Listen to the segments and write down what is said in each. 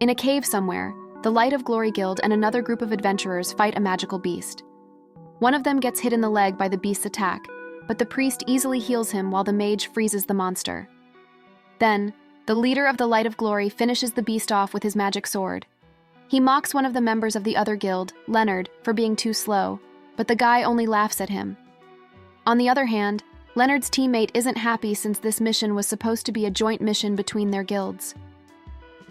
In a cave somewhere, the Light of Glory Guild and another group of adventurers fight a magical beast. One of them gets hit in the leg by the beast's attack, but the priest easily heals him while the mage freezes the monster. Then, the leader of the Light of Glory finishes the beast off with his magic sword. He mocks one of the members of the other guild, Leonard, for being too slow, but the guy only laughs at him. On the other hand, Leonard's teammate isn't happy since this mission was supposed to be a joint mission between their guilds.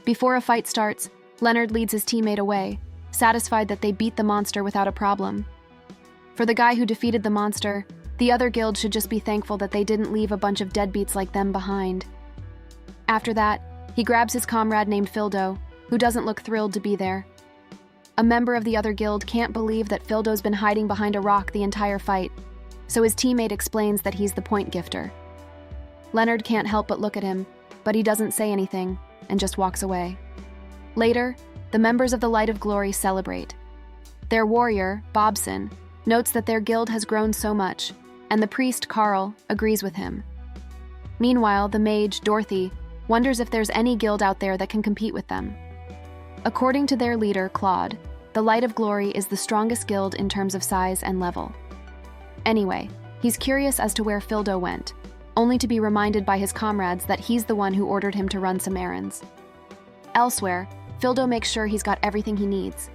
Before a fight starts, Leonard leads his teammate away, satisfied that they beat the monster without a problem. For the guy who defeated the monster, the other guild should just be thankful that they didn't leave a bunch of deadbeats like them behind. After that, he grabs his comrade named Fildo, who doesn't look thrilled to be there. A member of the other guild can't believe that Fildo's been hiding behind a rock the entire fight, so his teammate explains that he's the point gifter. Leonard can't help but look at him, but he doesn't say anything and just walks away. Later, the members of the Light of Glory celebrate. Their warrior, Bobson, notes that their guild has grown so much, and the priest, Carl, agrees with him. Meanwhile, the mage, Dorothy, wonders if there's any guild out there that can compete with them. According to their leader, Claude, the Light of Glory is the strongest guild in terms of size and level. Anyway, he's curious as to where Fildo went, only to be reminded by his comrades that he's the one who ordered him to run some errands. Elsewhere, Fildo makes sure he's got everything he needs.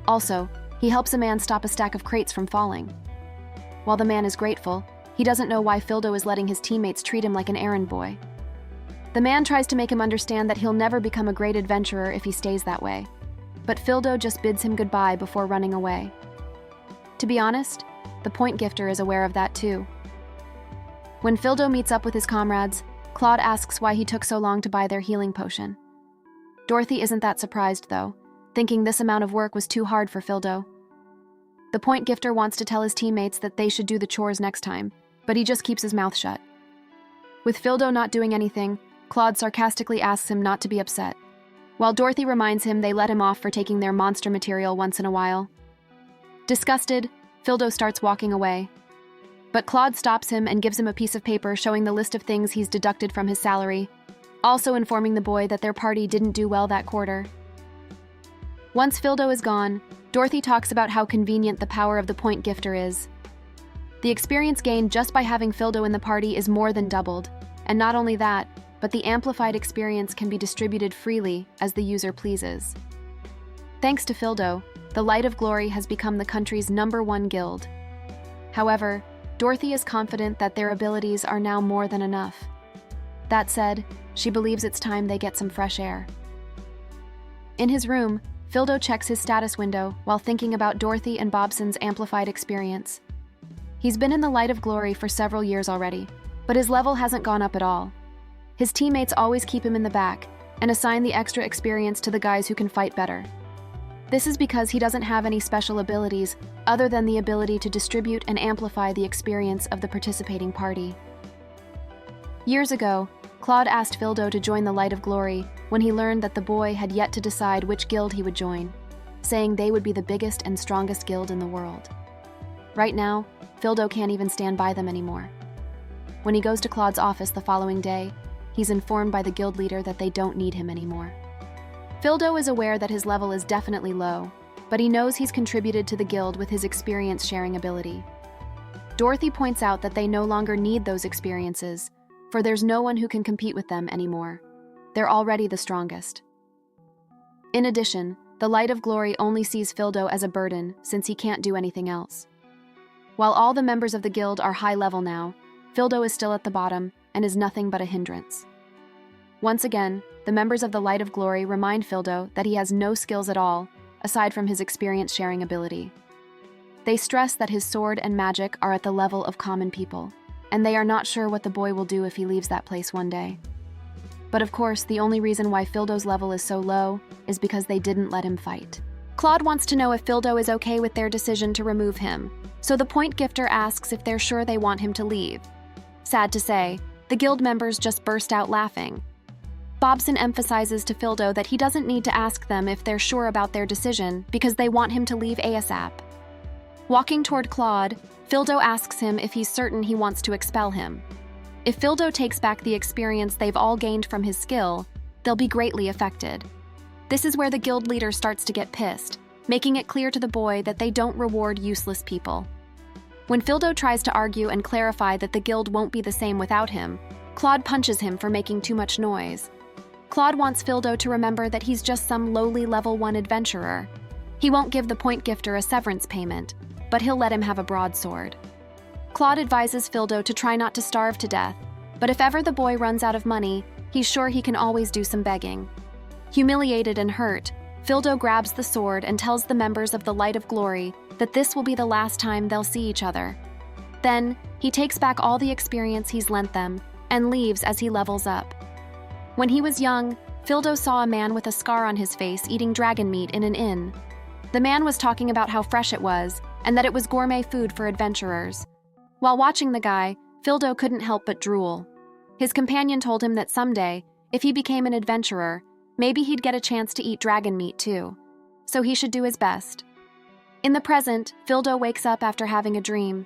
Also, he helps a man stop a stack of crates from falling. While the man is grateful, he doesn't know why Fildo is letting his teammates treat him like an errand boy. The man tries to make him understand that he'll never become a great adventurer if he stays that way, but Fildo just bids him goodbye before running away. To be honest, the point gifter is aware of that too. When Fildo meets up with his comrades, Claude asks why he took so long to buy their healing potion. Dorothy isn't that surprised, though, thinking this amount of work was too hard for Fildo. The point gifter wants to tell his teammates that they should do the chores next time, but he just keeps his mouth shut. With Fildo not doing anything, Claude sarcastically asks him not to be upset, while Dorothy reminds him they let him off for taking their monster material once in a while. Disgusted, Fildo starts walking away. But Claude stops him and gives him a piece of paper showing the list of things he's deducted from his salary, also informing the boy that their party didn't do well that quarter. Once Fildo is gone, Dorothy talks about how convenient the power of the point gifter is. The experience gained just by having Fildo in the party is more than doubled, and not only that, but the amplified experience can be distributed freely as the user pleases. Thanks to Fildo, the Light of Glory has become the country's #1 guild. However, Dorothy is confident that their abilities are now more than enough. That said, she believes it's time they get some fresh air. In his room, Fildo checks his status window while thinking about Dorothy and Bobson's amplified experience. He's been in the Light of Glory for several years already, but his level hasn't gone up at all. His teammates always keep him in the back and assign the extra experience to the guys who can fight better. This is because he doesn't have any special abilities other than the ability to distribute and amplify the experience of the participating party. Years ago, Claude asked Fildo to join the Light of Glory when he learned that the boy had yet to decide which guild he would join, saying they would be the biggest and strongest guild in the world. Right now, Fildo can't even stand by them anymore. When he goes to Claude's office the following day, he's informed by the guild leader that they don't need him anymore. Fildo is aware that his level is definitely low, but he knows he's contributed to the guild with his experience-sharing ability. Dorothy points out that they no longer need those experiences, for there's no one who can compete with them anymore. They're already the strongest. In addition, the Light of Glory only sees Fildo as a burden since he can't do anything else. While all the members of the guild are high level now, Fildo is still at the bottom and is nothing but a hindrance. Once again, the members of the Light of Glory remind Fildo that he has no skills at all, aside from his experience-sharing ability. They stress that his sword and magic are at the level of common people, and they are not sure what the boy will do if he leaves that place one day. But of course, the only reason why Fildo's level is so low is because they didn't let him fight. Claude wants to know if Fildo is okay with their decision to remove him, so the point gifter asks if they're sure they want him to leave. Sad to say, the guild members just burst out laughing. Bobson emphasizes to Fildo that he doesn't need to ask them if they're sure about their decision because they want him to leave ASAP. Walking toward Claude, Fildo asks him if he's certain he wants to expel him. If Fildo takes back the experience they've all gained from his skill, they'll be greatly affected. This is where the guild leader starts to get pissed, making it clear to the boy that they don't reward useless people. When Fildo tries to argue and clarify that the guild won't be the same without him, Claude punches him for making too much noise. Claude wants Fildo to remember that he's just some lowly level 1 adventurer. He won't give the point gifter a severance payment, but he'll let him have a broadsword. Claude advises Fildo to try not to starve to death, but if ever the boy runs out of money, he's sure he can always do some begging. Humiliated and hurt, Fildo grabs the sword and tells the members of the Light of Glory that this will be the last time they'll see each other. Then, he takes back all the experience he's lent them and leaves as he levels up. When he was young, Fildo saw a man with a scar on his face eating dragon meat in an inn. The man was talking about how fresh it was and that it was gourmet food for adventurers. While watching the guy, Fildo couldn't help but drool. His companion told him that someday, if he became an adventurer, maybe he'd get a chance to eat dragon meat too. So he should do his best. In the present, Fildo wakes up after having a dream.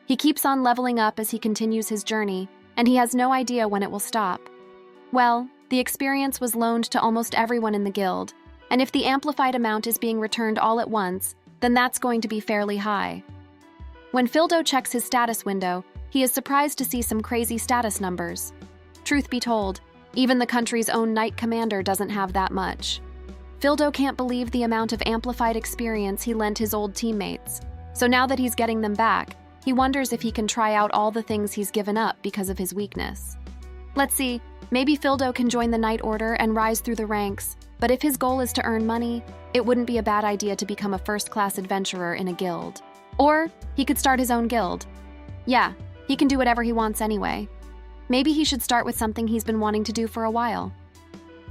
He keeps on leveling up as he continues his journey, and he has no idea when it will stop. Well, the experience was loaned to almost everyone in the guild, and if the amplified amount is being returned all at once, then that's going to be fairly high. When Fildo checks his status window, he is surprised to see some crazy status numbers. Truth be told, even the country's own knight commander doesn't have that much. Fildo can't believe the amount of amplified experience he lent his old teammates, so now that he's getting them back, he wonders if he can try out all the things he's given up because of his weakness. Let's see, maybe Fildo can join the Knight Order and rise through the ranks, but if his goal is to earn money, it wouldn't be a bad idea to become a first-class adventurer in a guild. Or he could start his own guild. Yeah, he can do whatever he wants anyway. Maybe he should start with something he's been wanting to do for a while.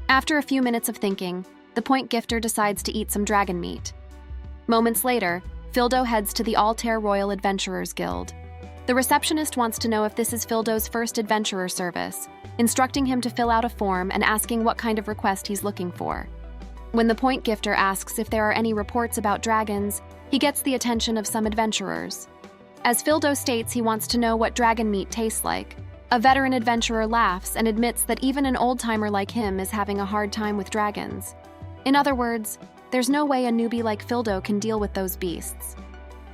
After a few minutes of thinking, the point gifter decides to eat some dragon meat. Moments later, Fildo heads to the Altair Royal Adventurers Guild. The receptionist wants to know if this is Fildo's first adventurer service, instructing him to fill out a form and asking what kind of request he's looking for. When the point gifter asks if there are any reports about dragons, he gets the attention of some adventurers. As Fildo states he wants to know what dragon meat tastes like, a veteran adventurer laughs and admits that even an old-timer like him is having a hard time with dragons. In other words, there's no way a newbie like Fildo can deal with those beasts.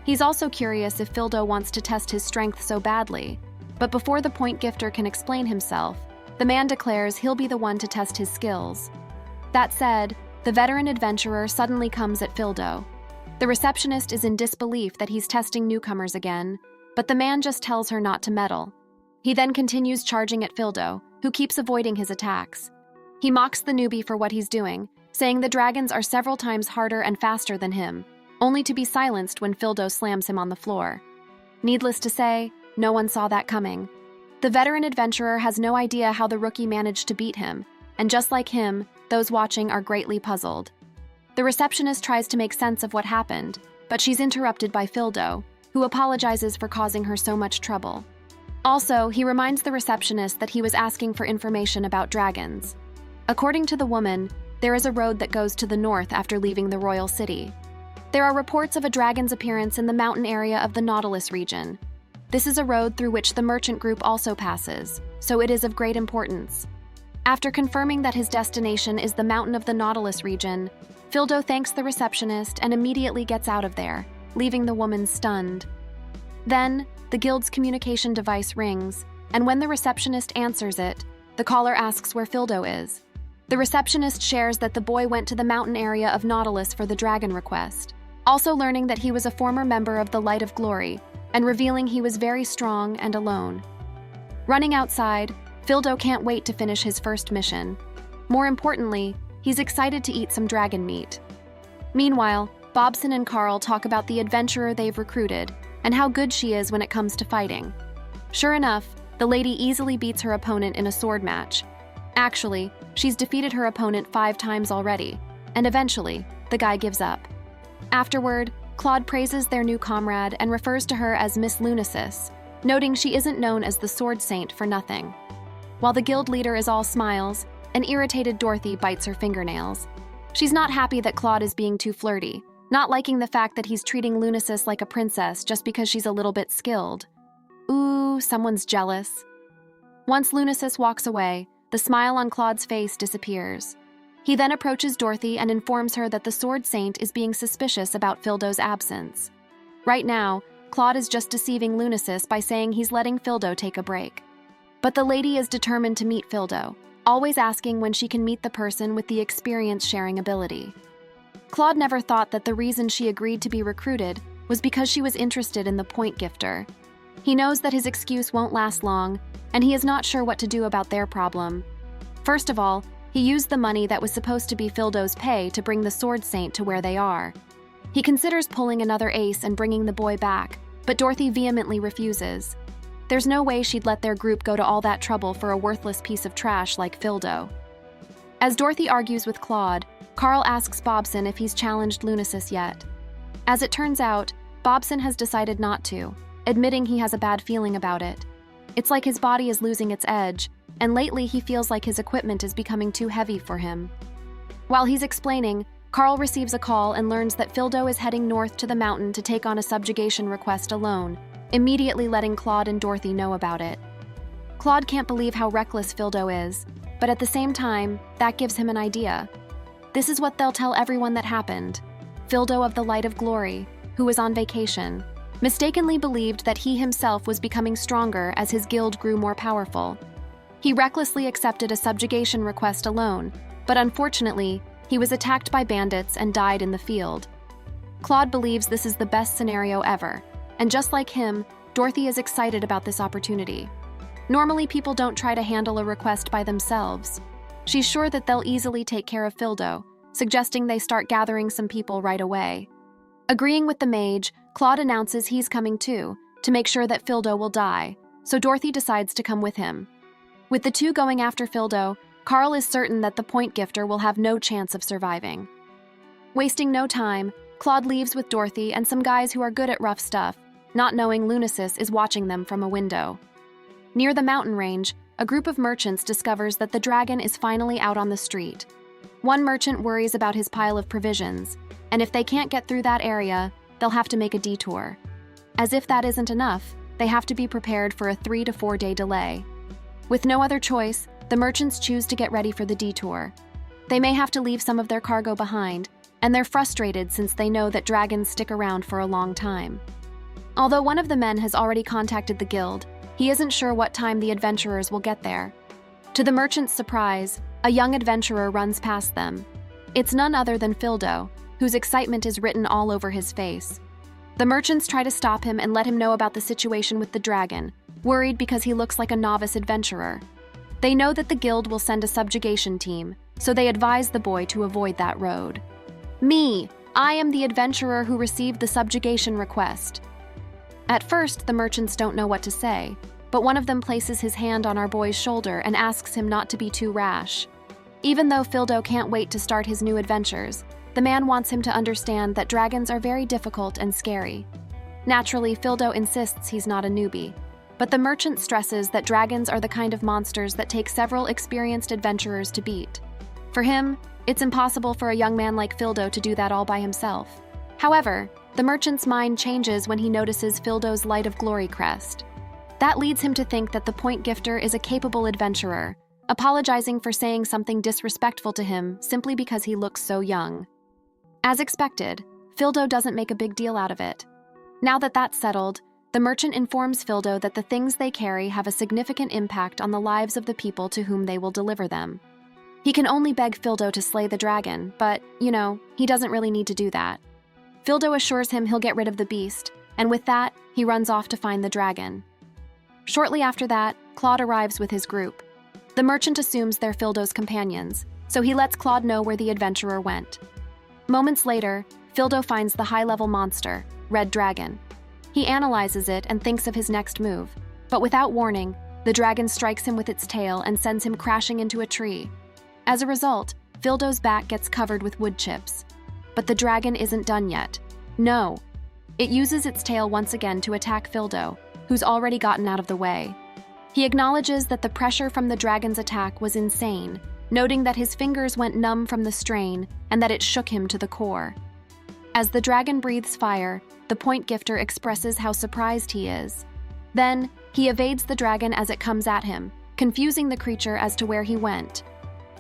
He's also curious if Fildo wants to test his strength so badly, but before the point gifter can explain himself, the man declares he'll be the one to test his skills. That said, the veteran adventurer suddenly comes at Fildo. The receptionist is in disbelief that he's testing newcomers again, but the man just tells her not to meddle. He then continues charging at Fildo, who keeps avoiding his attacks. He mocks the newbie for what he's doing, saying the dragons are several times harder and faster than him, only to be silenced when Fildo slams him on the floor. Needless to say, no one saw that coming. The veteran adventurer has no idea how the rookie managed to beat him, and just like him, those watching are greatly puzzled. The receptionist tries to make sense of what happened, but she's interrupted by Fildo, who apologizes for causing her so much trouble. Also, he reminds the receptionist that he was asking for information about dragons. According to the woman, there is a road that goes to the north after leaving the royal city. There are reports of a dragon's appearance in the mountain area of the Nautilus region. This is a road through which the merchant group also passes, so it is of great importance. After confirming that his destination is the mountain of the Nautilus region, Fildo thanks the receptionist and immediately gets out of there, leaving the woman stunned. Then, the guild's communication device rings, and when the receptionist answers it, the caller asks where Fildo is. The receptionist shares that the boy went to the mountain area of Nautilus for the dragon request, also learning that he was a former member of the Light of Glory, and revealing he was very strong and alone. Running outside, Fildo can't wait to finish his first mission. More importantly, he's excited to eat some dragon meat. Meanwhile, Bobson and Carl talk about the adventurer they've recruited and how good she is when it comes to fighting. Sure enough, the lady easily beats her opponent in a sword match. Actually, she's defeated her opponent 5 times already, and eventually, the guy gives up. Afterward, Claude praises their new comrade and refers to her as Miss Lunasis, noting she isn't known as the Sword Saint for nothing. While the guild leader is all smiles, an irritated Dorothy bites her fingernails. She's not happy that Claude is being too flirty, not liking the fact that he's treating Lunasis like a princess just because she's a little bit skilled. Ooh, someone's jealous. Once Lunasis walks away, the smile on Claude's face disappears. He then approaches Dorothy and informs her that the Sword Saint is being suspicious about Fildo's absence. Right now, Claude is just deceiving Lunasis by saying he's letting Fildo take a break. But the lady is determined to meet Fildo, always asking when she can meet the person with the experience-sharing ability. Claude never thought that the reason she agreed to be recruited was because she was interested in the point gifter. He knows that his excuse won't last long, and he is not sure what to do about their problem. First of all, he used the money that was supposed to be Fildo's pay to bring the Sword Saint to where they are. He considers pulling another ace and bringing the boy back, but Dorothy vehemently refuses. There's no way she'd let their group go to all that trouble for a worthless piece of trash like Fildo. As Dorothy argues with Claude, Carl asks Bobson if he's challenged Lunasis yet. As it turns out, Bobson has decided not to, admitting he has a bad feeling about it. It's like his body is losing its edge, and lately he feels like his equipment is becoming too heavy for him. While he's explaining, Carl receives a call and learns that Fildo is heading north to the mountain to take on a subjugation request alone, immediately letting Claude and Dorothy know about it. Claude can't believe how reckless Fildo is, but at the same time, that gives him an idea. This is what they'll tell everyone that happened. Fildo of the Light of Glory, who was on vacation, mistakenly believed that he himself was becoming stronger as his guild grew more powerful. He recklessly accepted a subjugation request alone, but unfortunately, he was attacked by bandits and died in the field. Claude believes this is the best scenario ever, and just like him, Dorothy is excited about this opportunity. Normally, people don't try to handle a request by themselves. She's sure that they'll easily take care of Fildo, suggesting they start gathering some people right away. Agreeing with the mage, Claude announces he's coming too, to make sure that Fildo will die, so Dorothy decides to come with him. With the two going after Fildo, Carl is certain that the point gifter will have no chance of surviving. Wasting no time, Claude leaves with Dorothy and some guys who are good at rough stuff, not knowing Lunasis is watching them from a window. Near the mountain range, a group of merchants discovers that the dragon is finally out on the street. One merchant worries about his pile of provisions, and if they can't get through that area, they'll have to make a detour. As if that isn't enough, they have to be prepared for a 3 to 4 day delay. With no other choice, the merchants choose to get ready for the detour. They may have to leave some of their cargo behind, and they're frustrated since they know that dragons stick around for a long time. Although one of the men has already contacted the guild, he isn't sure what time the adventurers will get there. To the merchant's surprise, a young adventurer runs past them. It's none other than Fildo, whose excitement is written all over his face. The merchants try to stop him and let him know about the situation with the dragon, worried because he looks like a novice adventurer. They know that the guild will send a subjugation team, so they advise the boy to avoid that road. Me! I am the adventurer who received the subjugation request. At first, the merchants don't know what to say, but one of them places his hand on our boy's shoulder and asks him not to be too rash. Even though Fildo can't wait to start his new adventures, the man wants him to understand that dragons are very difficult and scary. Naturally, Fildo insists he's not a newbie, but the merchant stresses that dragons are the kind of monsters that take several experienced adventurers to beat. For him, it's impossible for a young man like Fildo to do that all by himself. However, the merchant's mind changes when he notices Fildo's Light of Glory crest. That leads him to think that the point gifter is a capable adventurer, apologizing for saying something disrespectful to him simply because he looks so young. As expected, Fildo doesn't make a big deal out of it. Now that that's settled, the merchant informs Fildo that the things they carry have a significant impact on the lives of the people to whom they will deliver them. He can only beg Fildo to slay the dragon, but, he doesn't really need to do that. Fildo assures him he'll get rid of the beast, and with that, he runs off to find the dragon. Shortly after that, Claude arrives with his group. The merchant assumes they're Fildo's companions, so he lets Claude know where the adventurer went. Moments later, Fildo finds the high-level monster, Red Dragon. He analyzes it and thinks of his next move, but without warning, the dragon strikes him with its tail and sends him crashing into a tree. As a result, Fildo's back gets covered with wood chips. But the dragon isn't done yet. No. It uses its tail once again to attack Fildo, who's already gotten out of the way. He acknowledges that the pressure from the dragon's attack was insane, noting that his fingers went numb from the strain and that it shook him to the core. As the dragon breathes fire, the point gifter expresses how surprised he is. Then, he evades the dragon as it comes at him, confusing the creature as to where he went.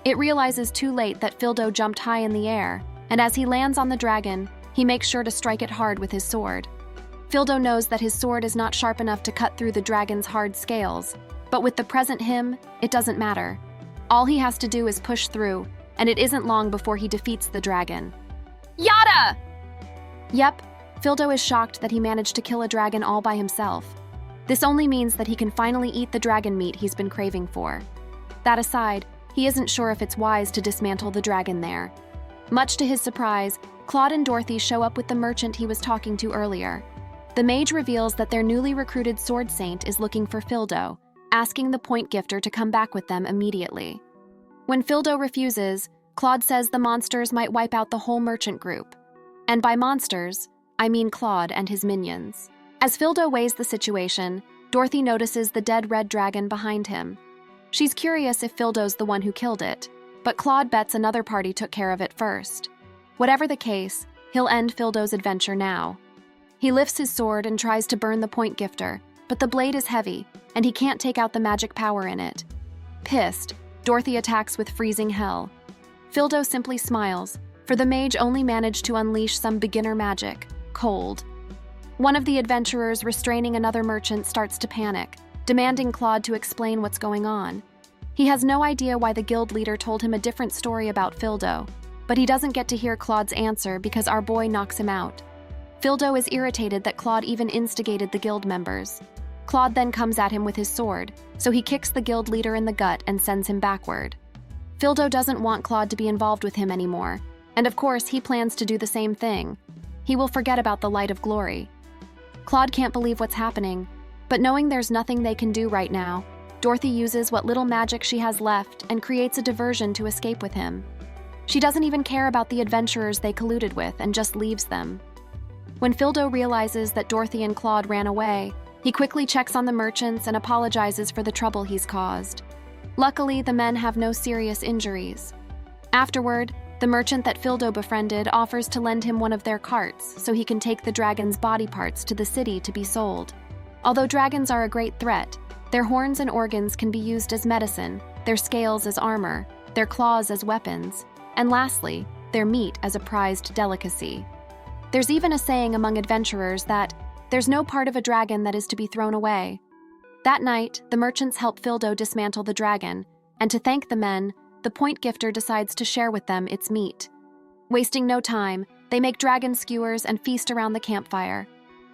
It realizes too late that Fildo jumped high in the air, and as he lands on the dragon, he makes sure to strike it hard with his sword. Fildo knows that his sword is not sharp enough to cut through the dragon's hard scales, but with the present him, it doesn't matter. All he has to do is push through, and it isn't long before he defeats the dragon. Yada! Yep, Fildo is shocked that he managed to kill a dragon all by himself. This only means that he can finally eat the dragon meat he's been craving for. That aside, he isn't sure if it's wise to dismantle the dragon there. Much to his surprise, Claude and Dorothy show up with the merchant he was talking to earlier. The mage reveals that their newly recruited sword saint is looking for Fildo, asking the point gifter to come back with them immediately. When Fildo refuses, Claude says the monsters might wipe out the whole merchant group. And by monsters, I mean Claude and his minions. As Fildo weighs the situation, Dorothy notices the dead red dragon behind him. She's curious if Fildo's the one who killed it, but Claude bets another party took care of it first. Whatever the case, he'll end Fildo's adventure now. He lifts his sword and tries to burn the point gifter, but the blade is heavy, and he can't take out the magic power in it. Pissed, Dorothy attacks with freezing hell. Fildo simply smiles, for the mage only managed to unleash some beginner magic, cold. One of the adventurers restraining another merchant starts to panic, demanding Claude to explain what's going on. He has no idea why the guild leader told him a different story about Fildo, but he doesn't get to hear Claude's answer because our boy knocks him out. Fildo is irritated that Claude even instigated the guild members. Claude then comes at him with his sword, so he kicks the guild leader in the gut and sends him backward. Fildo doesn't want Claude to be involved with him anymore, and of course he plans to do the same thing. He will forget about the light of glory. Claude can't believe what's happening, but knowing there's nothing they can do right now, Dorothy uses what little magic she has left and creates a diversion to escape with him. She doesn't even care about the adventurers they colluded with and just leaves them. When Fildo realizes that Dorothy and Claude ran away, he quickly checks on the merchants and apologizes for the trouble he's caused. Luckily, the men have no serious injuries. Afterward, the merchant that Fildo befriended offers to lend him one of their carts so he can take the dragon's body parts to the city to be sold. Although dragons are a great threat, their horns and organs can be used as medicine, their scales as armor, their claws as weapons, and lastly, their meat as a prized delicacy. There's even a saying among adventurers that there's no part of a dragon that is to be thrown away. That night, the merchants help Fildo dismantle the dragon, and to thank the men, the point gifter decides to share with them its meat. Wasting no time, they make dragon skewers and feast around the campfire.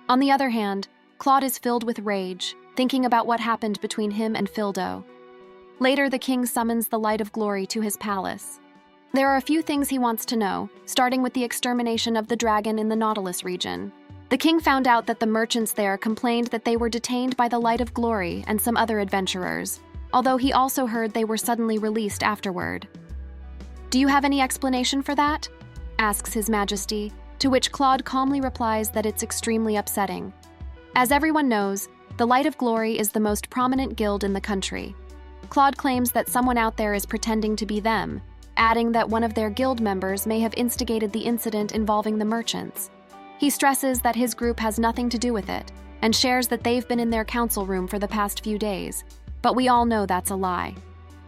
On the other hand, Claude is filled with rage, thinking about what happened between him and Fildo. Later, the king summons the light of glory to his palace. There are a few things he wants to know, starting with the extermination of the dragon in the Nautilus region. The king found out that the merchants there complained that they were detained by the light of glory and some other adventurers, although he also heard they were suddenly released afterward. "Do you have any explanation for that?" asks His Majesty, to which Claude calmly replies that it's extremely upsetting. As everyone knows, the Light of Glory is the most prominent guild in the country. Claude claims that someone out there is pretending to be them, adding that one of their guild members may have instigated the incident involving the merchants. He stresses that his group has nothing to do with it, and shares that they've been in their council room for the past few days, but we all know that's a lie.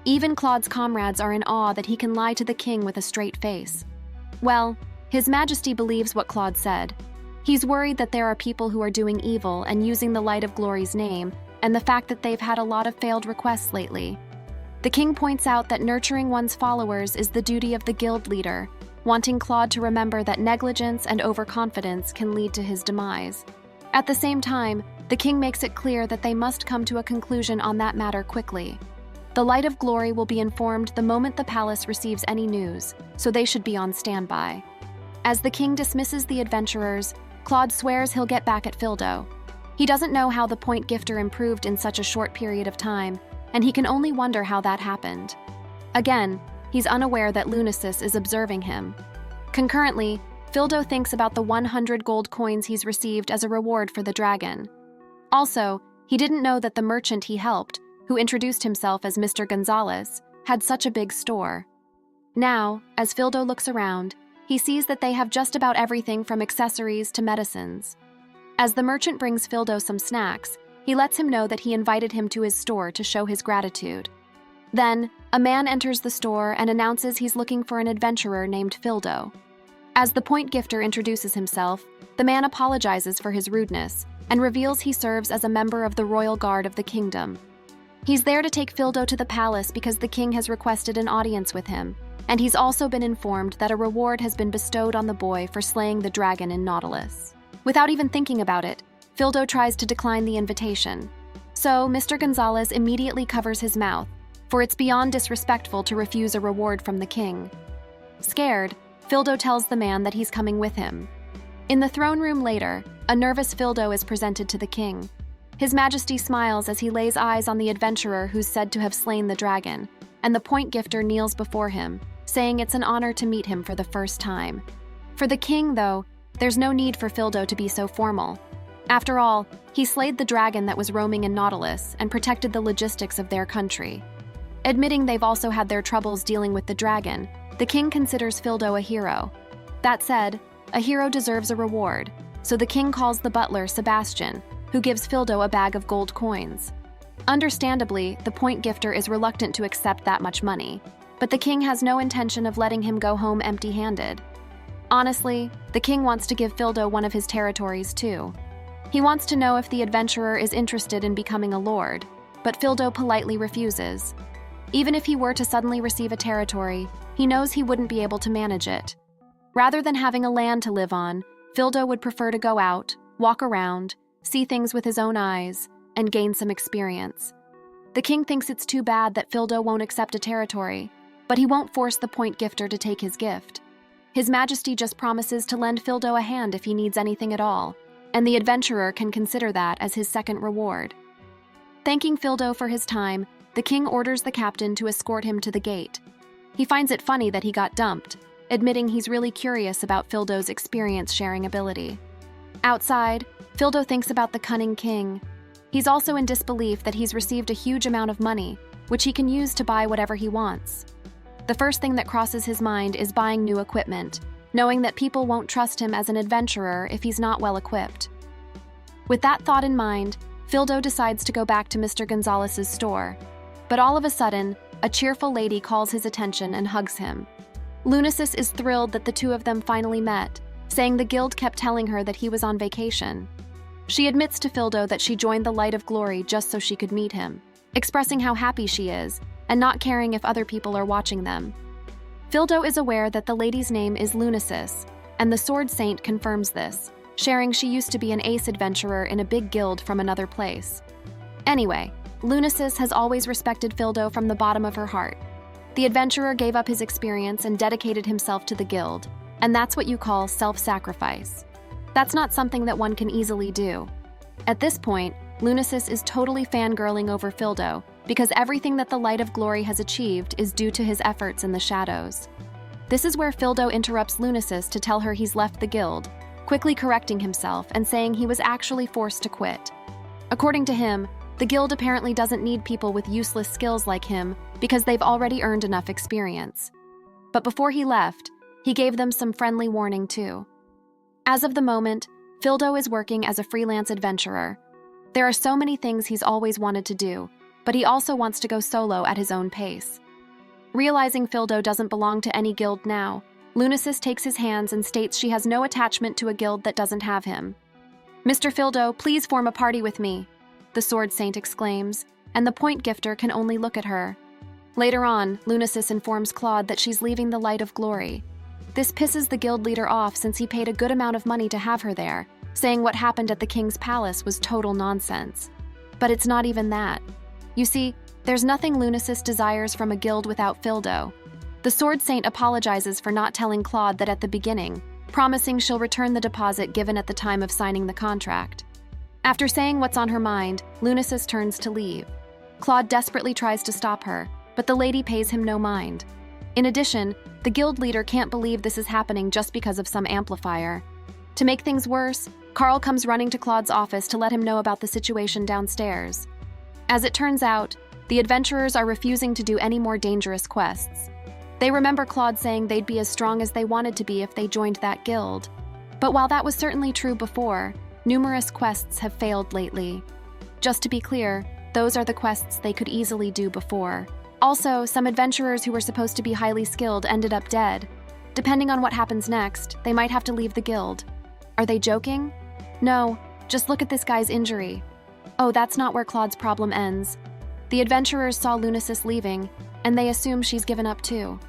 Even Claude's comrades are in awe that he can lie to the king with a straight face. Well, His Majesty believes what Claude said. He's worried that there are people who are doing evil and using the Light of Glory's name, and the fact that they've had a lot of failed requests lately. The king points out that nurturing one's followers is the duty of the guild leader, wanting Claude to remember that negligence and overconfidence can lead to his demise. At the same time, the king makes it clear that they must come to a conclusion on that matter quickly. The Light of Glory will be informed the moment the palace receives any news, so they should be on standby. As the king dismisses the adventurers, Claude swears he'll get back at Fildo. He doesn't know how the point gifter improved in such a short period of time, and he can only wonder how that happened. Again, he's unaware that Lunasis is observing him. Concurrently, Fildo thinks about the 100 gold coins he's received as a reward for the dragon. Also, he didn't know that the merchant he helped, who introduced himself as Mr. Gonzalez, had such a big store. Now, as Fildo looks around, he sees that they have just about everything from accessories to medicines. As the merchant brings Fildo some snacks, he lets him know that he invited him to his store to show his gratitude. Then, a man enters the store and announces he's looking for an adventurer named Fildo. As the point gifter introduces himself, the man apologizes for his rudeness and reveals he serves as a member of the royal guard of the kingdom. He's there to take Fildo to the palace because the king has requested an audience with him, and he's also been informed that a reward has been bestowed on the boy for slaying the dragon in Nautilus. Without even thinking about it, Fildo tries to decline the invitation. So, Mr. Gonzalez immediately covers his mouth, for it's beyond disrespectful to refuse a reward from the king. Scared, Fildo tells the man that he's coming with him. In the throne room later, a nervous Fildo is presented to the king. His Majesty smiles as he lays eyes on the adventurer who's said to have slain the dragon, and the point gifter kneels before him, saying it's an honor to meet him for the first time. For the king, though, there's no need for Fildo to be so formal. After all, he slayed the dragon that was roaming in Nautilus and protected the logistics of their country. Admitting they've also had their troubles dealing with the dragon, the king considers Fildo a hero. That said, a hero deserves a reward, so the king calls the butler, Sebastian, who gives Fildo a bag of gold coins. Understandably, the point gifter is reluctant to accept that much money, but the king has no intention of letting him go home empty-handed. Honestly, the king wants to give Fildo one of his territories too. He wants to know if the adventurer is interested in becoming a lord, but Fildo politely refuses. Even if he were to suddenly receive a territory, he knows he wouldn't be able to manage it. Rather than having a land to live on, Fildo would prefer to go out, walk around, see things with his own eyes, and gain some experience. The king thinks it's too bad that Fildo won't accept a territory, but he won't force the point gifter to take his gift. His Majesty just promises to lend Fildo a hand if he needs anything at all, and the adventurer can consider that as his second reward. Thanking Fildo for his time, the king orders the captain to escort him to the gate. He finds it funny that he got dumped, admitting he's really curious about Fildo's experience-sharing ability. Outside, Fildo thinks about the cunning king. He's also in disbelief that he's received a huge amount of money, which he can use to buy whatever he wants. The first thing that crosses his mind is buying new equipment, knowing that people won't trust him as an adventurer if he's not well equipped. With that thought in mind, Fildo decides to go back to Mr. Gonzalez's store. But all of a sudden, a cheerful lady calls his attention and hugs him. Lunasis is thrilled that the two of them finally met, saying the guild kept telling her that he was on vacation. She admits to Fildo that she joined the Light of Glory just so she could meet him, expressing how happy she is, and not caring if other people are watching them. Fildo is aware that the lady's name is Lunasis, and the Sword Saint confirms this, sharing she used to be an ace adventurer in a big guild from another place. Anyway, Lunasis has always respected Fildo from the bottom of her heart. The adventurer gave up his experience and dedicated himself to the guild, and that's what you call self-sacrifice. That's not something that one can easily do. At this point, Lunasis is totally fangirling over Fildo, because everything that the Light of Glory has achieved is due to his efforts in the shadows. This is where Fildo interrupts Lunasis to tell her he's left the guild, quickly correcting himself and saying he was actually forced to quit. According to him, the guild apparently doesn't need people with useless skills like him because they've already earned enough experience. But before he left, he gave them some friendly warning too. As of the moment, Fildo is working as a freelance adventurer. There are so many things he's always wanted to do, but he also wants to go solo at his own pace. Realizing Fildo doesn't belong to any guild now, Lunasis takes his hands and states she has no attachment to a guild that doesn't have him. "Mr. Fildo, please form a party with me," the Sword Saint exclaims, and the point gifter can only look at her. Later on, Lunasis informs Claude that she's leaving the Light of Glory. This pisses the guild leader off since he paid a good amount of money to have her there, saying what happened at the king's palace was total nonsense. But it's not even that. You see, there's nothing Lunasis desires from a guild without Fildo. The Sword Saint apologizes for not telling Claude that at the beginning, promising she'll return the deposit given at the time of signing the contract. After saying what's on her mind, Lunasis turns to leave. Claude desperately tries to stop her, but the lady pays him no mind. In addition, the guild leader can't believe this is happening just because of some amplifier. To make things worse, Carl comes running to Claude's office to let him know about the situation downstairs. As it turns out, the adventurers are refusing to do any more dangerous quests. They remember Claude saying they'd be as strong as they wanted to be if they joined that guild. But while that was certainly true before, numerous quests have failed lately. Just to be clear, those are the quests they could easily do before. Also, some adventurers who were supposed to be highly skilled ended up dead. Depending on what happens next, they might have to leave the guild. Are they joking? No, just look at this guy's injury. Oh, that's not where Claude's problem ends. The adventurers saw Lunasis leaving, and they assume she's given up too.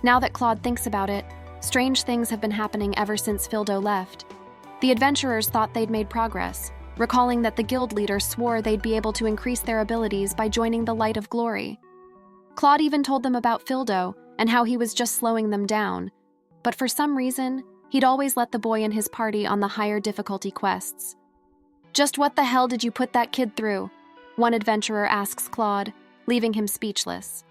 Now that Claude thinks about it, strange things have been happening ever since Fildo left. The adventurers thought they'd made progress, recalling that the guild leader swore they'd be able to increase their abilities by joining the Light of Glory. Claude even told them about Fildo and how he was just slowing them down, but for some reason, he'd always let the boy and his party on the higher difficulty quests. "Just what the hell did you put that kid through?" one adventurer asks Claude, leaving him speechless.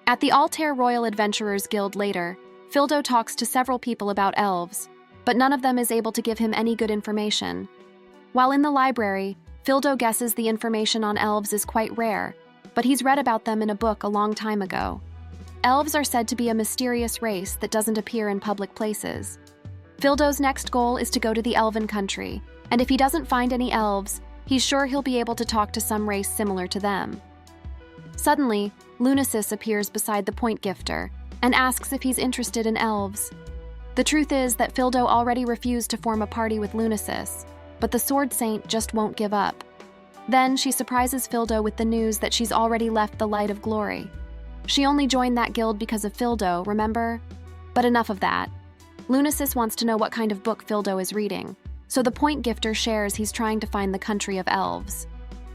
At the Altair Royal Adventurers Guild later, Fildo talks to several people about elves, but none of them is able to give him any good information. While in the library, Fildo guesses the information on elves is quite rare, but he's read about them in a book a long time ago. Elves are said to be a mysterious race that doesn't appear in public places. Fildo's next goal is to go to the Elven country, and if he doesn't find any elves, he's sure he'll be able to talk to some race similar to them. Suddenly, Lunasis appears beside the Point Gifter and asks if he's interested in elves. The truth is that Fildo already refused to form a party with Lunasis, but the Sword Saint just won't give up. Then she surprises Fildo with the news that she's already left the Light of Glory. She only joined that guild because of Fildo, remember? But enough of that. Lunasis wants to know what kind of book Fildo is reading, so the Point Gifter shares he's trying to find the country of elves.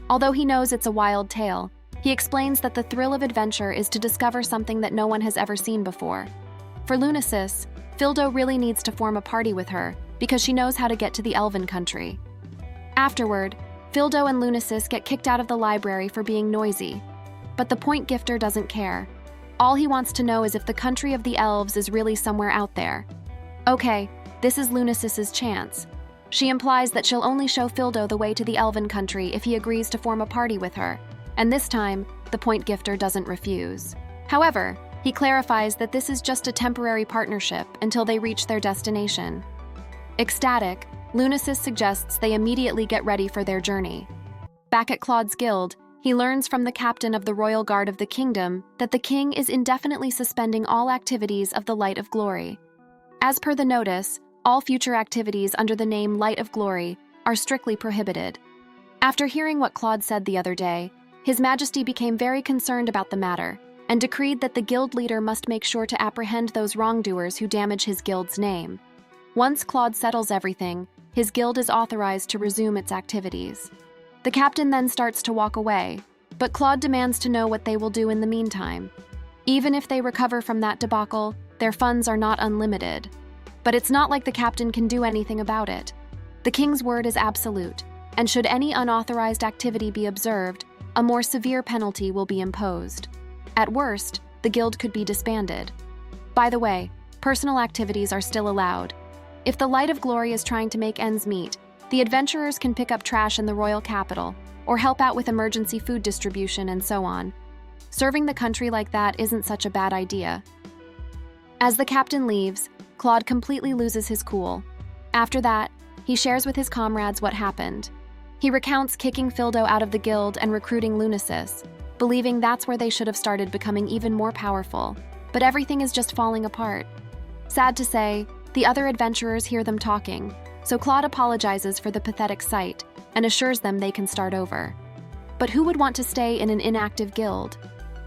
Although he knows it's a wild tale, he explains that the thrill of adventure is to discover something that no one has ever seen before. For Lunasis, Fildo really needs to form a party with her because she knows how to get to the Elven country. Afterward, Fildo and Lunasis get kicked out of the library for being noisy, but the Point Gifter doesn't care. All he wants to know is if the country of the elves is really somewhere out there. Okay, this is Lunasis's chance. She implies that she'll only show Fildo the way to the Elven country if he agrees to form a party with her, and this time, the Point Gifter doesn't refuse. However, he clarifies that this is just a temporary partnership until they reach their destination. Ecstatic, Lunasis suggests they immediately get ready for their journey. Back at Claude's guild, he learns from the captain of the Royal Guard of the Kingdom that the king is indefinitely suspending all activities of the Light of Glory. As per the notice, all future activities under the name Light of Glory are strictly prohibited. After hearing what Claude said the other day, His Majesty became very concerned about the matter and decreed that the guild leader must make sure to apprehend those wrongdoers who damage his guild's name. Once Claude settles everything, his guild is authorized to resume its activities. The captain then starts to walk away, but Claude demands to know what they will do in the meantime. Even if they recover from that debacle, their funds are not unlimited. But it's not like the captain can do anything about it. The king's word is absolute, and should any unauthorized activity be observed, a more severe penalty will be imposed. At worst, the guild could be disbanded. By the way, personal activities are still allowed. If the Light of Glory is trying to make ends meet, the adventurers can pick up trash in the royal capital, or help out with emergency food distribution and so on. Serving the country like that isn't such a bad idea. As the captain leaves, Claude completely loses his cool. After that, he shares with his comrades what happened. He recounts kicking Fildo out of the guild and recruiting Lunasis, believing that's where they should have started becoming even more powerful, but everything is just falling apart. Sad to say, the other adventurers hear them talking, so Claude apologizes for the pathetic sight and assures them they can start over. But who would want to stay in an inactive guild?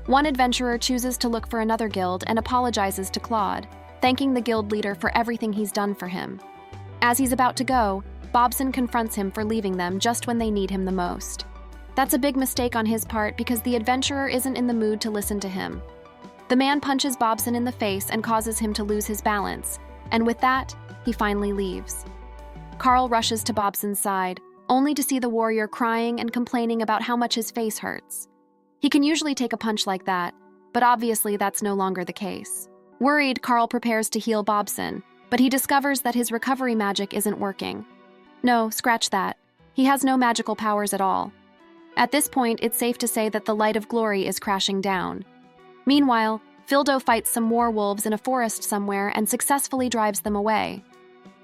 One adventurer chooses to look for another guild and apologizes to Claude, thanking the guild leader for everything he's done for him. As he's about to go, Bobson confronts him for leaving them just when they need him the most. That's a big mistake on his part because the adventurer isn't in the mood to listen to him. The man punches Bobson in the face and causes him to lose his balance, and with that, he finally leaves. Carl rushes to Bobson's side, only to see the warrior crying and complaining about how much his face hurts. He can usually take a punch like that, but obviously that's no longer the case. Worried, Carl prepares to heal Bobson, but he discovers that his recovery magic isn't working. No, scratch that. He has no magical powers at all. At this point, it's safe to say that the Light of Glory is crashing down. Meanwhile, Fildo fights some werewolves in a forest somewhere and successfully drives them away.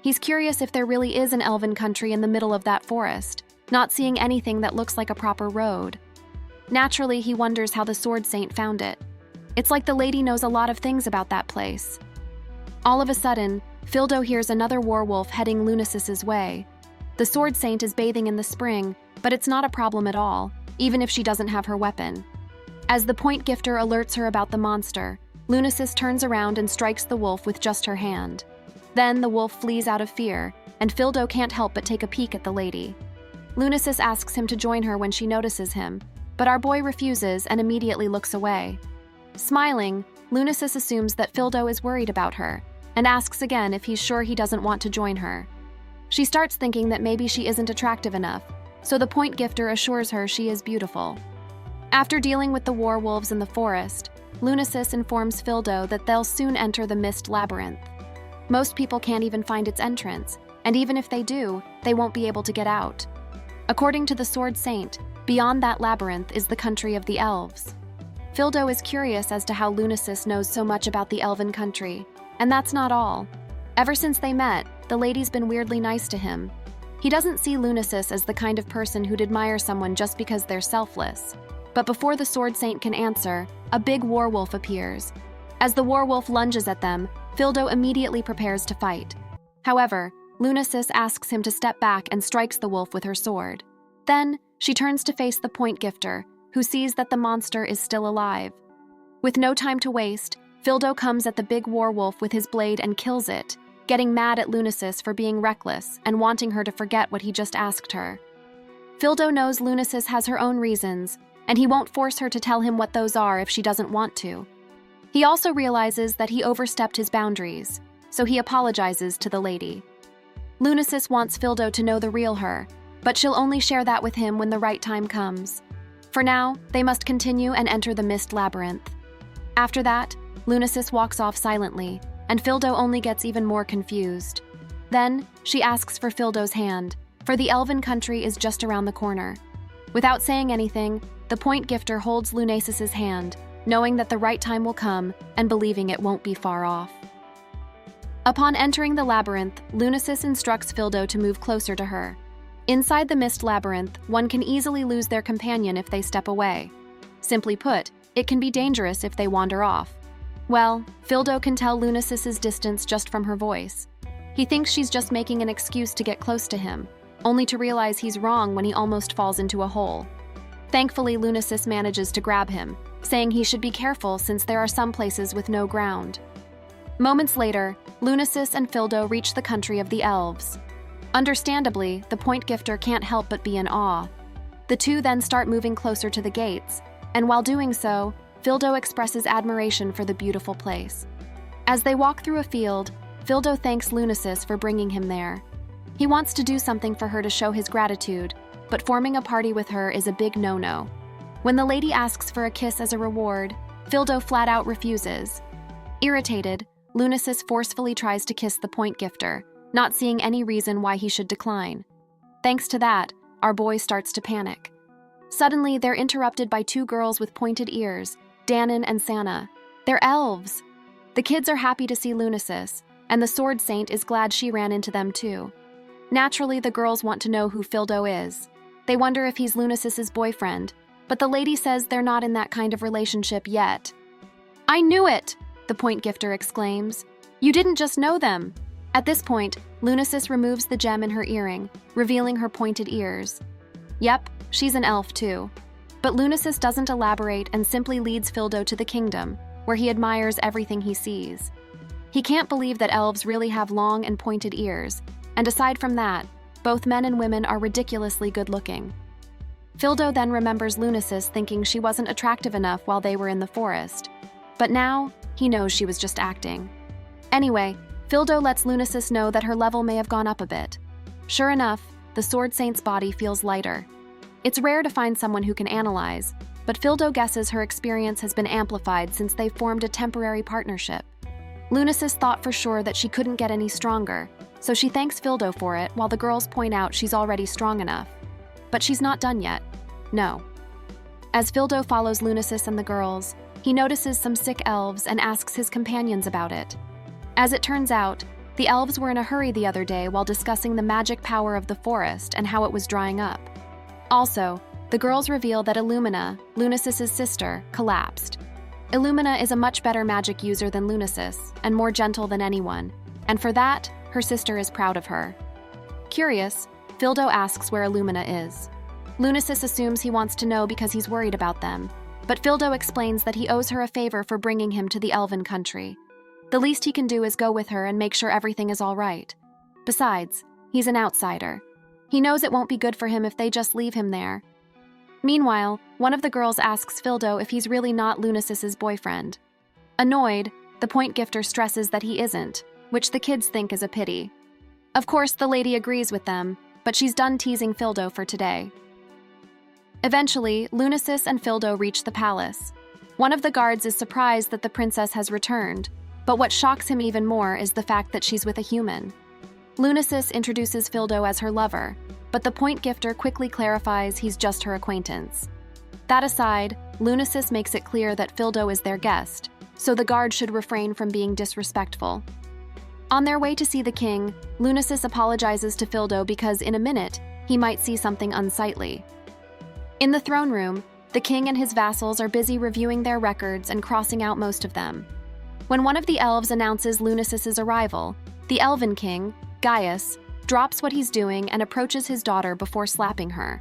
He's curious if there really is an elven country in the middle of that forest, not seeing anything that looks like a proper road. Naturally, he wonders how the Sword Saint found it. It's like the lady knows a lot of things about that place. All of a sudden, Fildo hears another werewolf heading Lunasis's way. The Sword Saint is bathing in the spring, but it's not a problem at all, even if she doesn't have her weapon. As the point gifter alerts her about the monster, Lunasis turns around and strikes the wolf with just her hand. Then the wolf flees out of fear, and Fildo can't help but take a peek at the lady. Lunasis asks him to join her when she notices him, but our boy refuses and immediately looks away. Smiling, Lunasis assumes that Fildo is worried about her, and asks again if he's sure he doesn't want to join her. She starts thinking that maybe she isn't attractive enough, so the point gifter assures her she is beautiful. After dealing with the werewolves in the forest, Lunasis informs Fildo that they'll soon enter the Mist Labyrinth. Most people can't even find its entrance, and even if they do, they won't be able to get out. According to the Sword Saint, beyond that labyrinth is the country of the elves. Fildo is curious as to how Lunasis knows so much about the elven country, and that's not all. Ever since they met, the lady's been weirdly nice to him. He doesn't see Lunasis as the kind of person who'd admire someone just because they're selfless. But before the Sword Saint can answer, a big werewolf appears. As the werewolf lunges at them, Fildo immediately prepares to fight. However, Lunasis asks him to step back and strikes the wolf with her sword. Then, she turns to face the point gifter, who sees that the monster is still alive. With no time to waste, Fildo comes at the big werewolf with his blade and kills it, getting mad at Lunasis for being reckless and wanting her to forget what he just asked her. Fildo knows Lunasis has her own reasons, and he won't force her to tell him what those are if she doesn't want to. He also realizes that he overstepped his boundaries, so he apologizes to the lady. Lunasis wants Fildo to know the real her, but she'll only share that with him when the right time comes. For now, they must continue and enter the Mist Labyrinth. After that, Lunasis walks off silently, and Fildo only gets even more confused. Then, she asks for Fildo's hand, for the elven country is just around the corner. Without saying anything, the point gifter holds Lunasis's hand, knowing that the right time will come and believing it won't be far off. Upon entering the labyrinth, Lunasis instructs Fildo to move closer to her. Inside the Mist Labyrinth, one can easily lose their companion if they step away. Simply put, it can be dangerous if they wander off. Well, Fildo can tell Lunasis's distance just from her voice. He thinks she's just making an excuse to get close to him, only to realize he's wrong when he almost falls into a hole. Thankfully, Lunasis manages to grab him, saying he should be careful since there are some places with no ground. Moments later, Lunasis and Fildo reach the country of the elves. Understandably, the point gifter can't help but be in awe. The two then start moving closer to the gates, and while doing so, Fildo expresses admiration for the beautiful place. As they walk through a field, Fildo thanks Lunasis for bringing him there. He wants to do something for her to show his gratitude, but forming a party with her is a big no-no. When the lady asks for a kiss as a reward, Fildo flat out refuses. Irritated, Lunasis forcefully tries to kiss the point gifter, not seeing any reason why he should decline. Thanks to that, our boy starts to panic. Suddenly, they're interrupted by two girls with pointed ears, Danon and Sana. They're elves! The kids are happy to see Lunasis, and the Sword Saint is glad she ran into them too. Naturally, the girls want to know who Fildo is. They wonder if he's Lunasis's boyfriend, but the lady says they're not in that kind of relationship yet. "I knew it!" the point gifter exclaims. "You didn't just know them!" At this point, Lunasis removes the gem in her earring, revealing her pointed ears. Yep, she's an elf too. But Lunasis doesn't elaborate and simply leads Fildo to the kingdom, where he admires everything he sees. He can't believe that elves really have long and pointed ears, and aside from that, both men and women are ridiculously good-looking. Fildo then remembers Lunasis thinking she wasn't attractive enough while they were in the forest. But now, he knows she was just acting. Anyway, Fildo lets Lunasis know that her level may have gone up a bit. Sure enough, the Sword Saint's body feels lighter. It's rare to find someone who can analyze, but Fildo guesses her experience has been amplified since they've formed a temporary partnership. Lunasis thought for sure that she couldn't get any stronger, so she thanks Fildo for it while the girls point out she's already strong enough. But she's not done yet. No. As Fildo follows Lunasis and the girls, he notices some sick elves and asks his companions about it. As it turns out, the elves were in a hurry the other day while discussing the magic power of the forest and how it was drying up. Also, the girls reveal that Illumina, Lunasis' sister, collapsed. Illumina is a much better magic user than Lunasis, and more gentle than anyone, and for that, her sister is proud of her. Curious, Fildo asks where Illumina is. Lunasis assumes he wants to know because he's worried about them, but Fildo explains that he owes her a favor for bringing him to the elven country. The least he can do is go with her and make sure everything is all right. Besides, he's an outsider. He knows it won't be good for him if they just leave him there. Meanwhile, one of the girls asks Fildo if he's really not Lunasis' boyfriend. Annoyed, the point gifter stresses that he isn't, which the kids think is a pity. Of course, the lady agrees with them, but she's done teasing Fildo for today. Eventually, Lunasis and Fildo reach the palace. One of the guards is surprised that the princess has returned, but what shocks him even more is the fact that she's with a human. Lunasis introduces Fildo as her lover, but the point gifter quickly clarifies he's just her acquaintance. That aside, Lunasis makes it clear that Fildo is their guest, so the guard should refrain from being disrespectful. On their way to see the king, Lunasis apologizes to Fildo because in a minute, he might see something unsightly. In the throne room, the king and his vassals are busy reviewing their records and crossing out most of them. When one of the elves announces Lunasis' arrival, the elven king, Gaius, drops what he's doing and approaches his daughter before slapping her.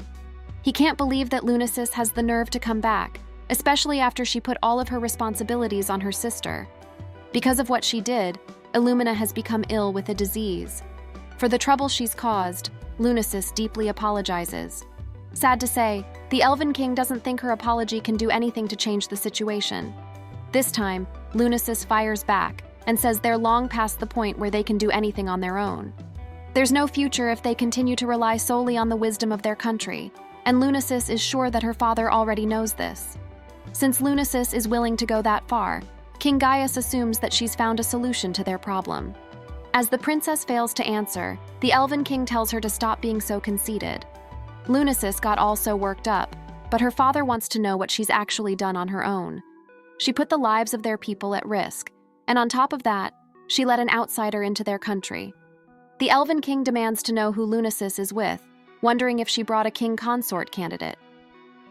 He can't believe that Lunasis has the nerve to come back, especially after she put all of her responsibilities on her sister. Because of what she did, Illumina has become ill with a disease. For the trouble she's caused, Lunasis deeply apologizes. Sad to say, the Elven King doesn't think her apology can do anything to change the situation. This time, Lunasis fires back and says they're long past the point where they can do anything on their own. There's no future if they continue to rely solely on the wisdom of their country, and Lunasis is sure that her father already knows this. Since Lunasis is willing to go that far, King Gaius assumes that she's found a solution to their problem. As the princess fails to answer, the Elven King tells her to stop being so conceited. Lunasis got all so worked up, but her father wants to know what she's actually done on her own. She put the lives of their people at risk, and on top of that, she let an outsider into their country. The Elven King demands to know who Lunasis is with, wondering if she brought a king consort candidate.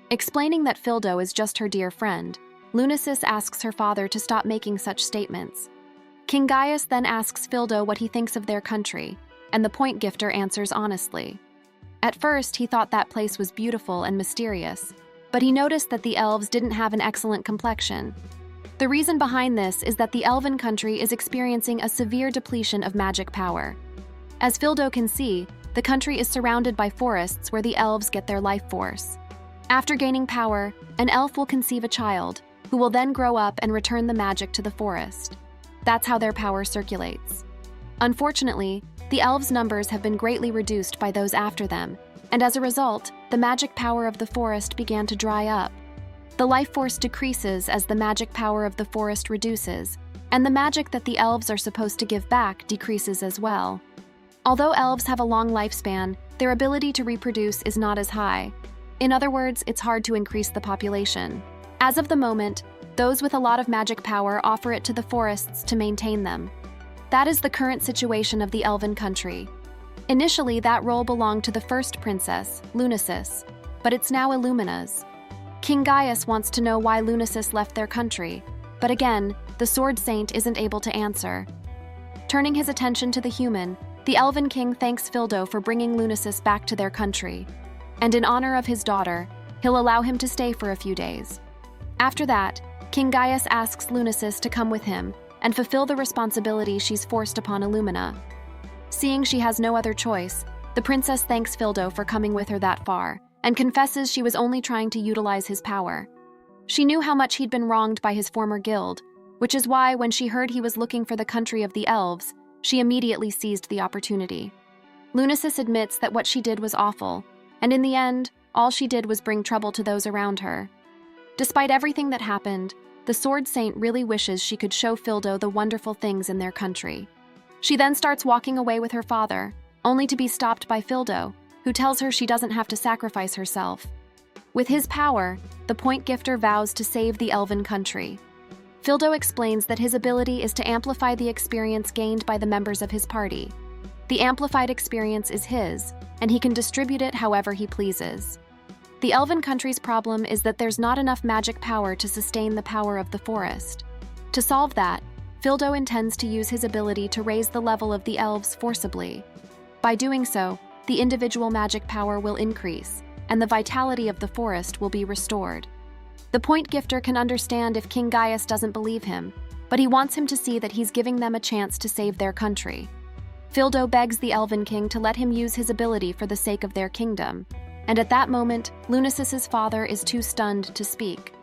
Explaining that Fildo is just her dear friend, Lunasis asks her father to stop making such statements. King Gaius then asks Fildo what he thinks of their country, and the point gifter answers honestly. At first, he thought that place was beautiful and mysterious, but he noticed that the elves didn't have an excellent complexion. The reason behind this is that the elven country is experiencing a severe depletion of magic power. As Fildo can see, the country is surrounded by forests where the elves get their life force. After gaining power, an elf will conceive a child, who will then grow up and return the magic to the forest. That's how their power circulates. Unfortunately, the elves' numbers have been greatly reduced by those after them, and as a result, the magic power of the forest began to dry up. The life force decreases as the magic power of the forest reduces, and the magic that the elves are supposed to give back decreases as well. Although elves have a long lifespan, their ability to reproduce is not as high. In other words, it's hard to increase the population. As of the moment, those with a lot of magic power offer it to the forests to maintain them. That is the current situation of the elven country. Initially, that role belonged to the first princess, Lunasis, but it's now Illumina's. King Gaius wants to know why Lunasis left their country, but again, the Sword Saint isn't able to answer. Turning his attention to the human, the Elven King thanks Fildo for bringing Lunasis back to their country, and in honor of his daughter, he'll allow him to stay for a few days. After that, King Gaius asks Lunasis to come with him and fulfill the responsibility she's forced upon Illumina. Seeing she has no other choice, the princess thanks Fildo for coming with her that far and confesses she was only trying to utilize his power. She knew how much he'd been wronged by his former guild, which is why when she heard he was looking for the country of the elves, she immediately seized the opportunity. Lunasis admits that what she did was awful, and in the end, all she did was bring trouble to those around her. Despite everything that happened, the Sword Saint really wishes she could show Fildo the wonderful things in their country. She then starts walking away with her father, only to be stopped by Fildo, who tells her she doesn't have to sacrifice herself. With his power, the point gifter vows to save the elven country. Fildo explains that his ability is to amplify the experience gained by the members of his party. The amplified experience is his, and he can distribute it however he pleases. The elven country's problem is that there's not enough magic power to sustain the power of the forest. To solve that, Fildo intends to use his ability to raise the level of the elves forcibly. By doing so, the individual magic power will increase, and the vitality of the forest will be restored. The point gifter can understand if King Gaius doesn't believe him, but he wants him to see that he's giving them a chance to save their country. Fildo begs the Elven King to let him use his ability for the sake of their kingdom, and at that moment, Lunacis's father is too stunned to speak.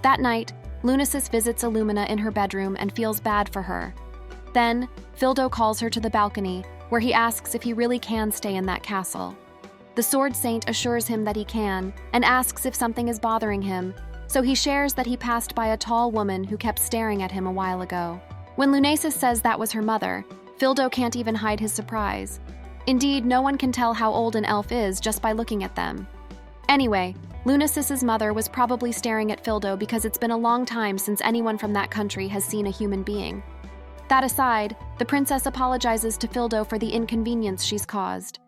That night, Lunacis visits Illumina in her bedroom and feels bad for her. Then, Fildo calls her to the balcony, where he asks if he really can stay in that castle. The Sword Saint assures him that he can, and asks if something is bothering him, so he shares that he passed by a tall woman who kept staring at him a while ago. When Lunacis says that was her mother, Fildo can't even hide his surprise. Indeed, no one can tell how old an elf is just by looking at them. Anyway, Lunacis's mother was probably staring at Fildo because it's been a long time since anyone from that country has seen a human being. That aside, the princess apologizes to Fildo for the inconvenience she's caused.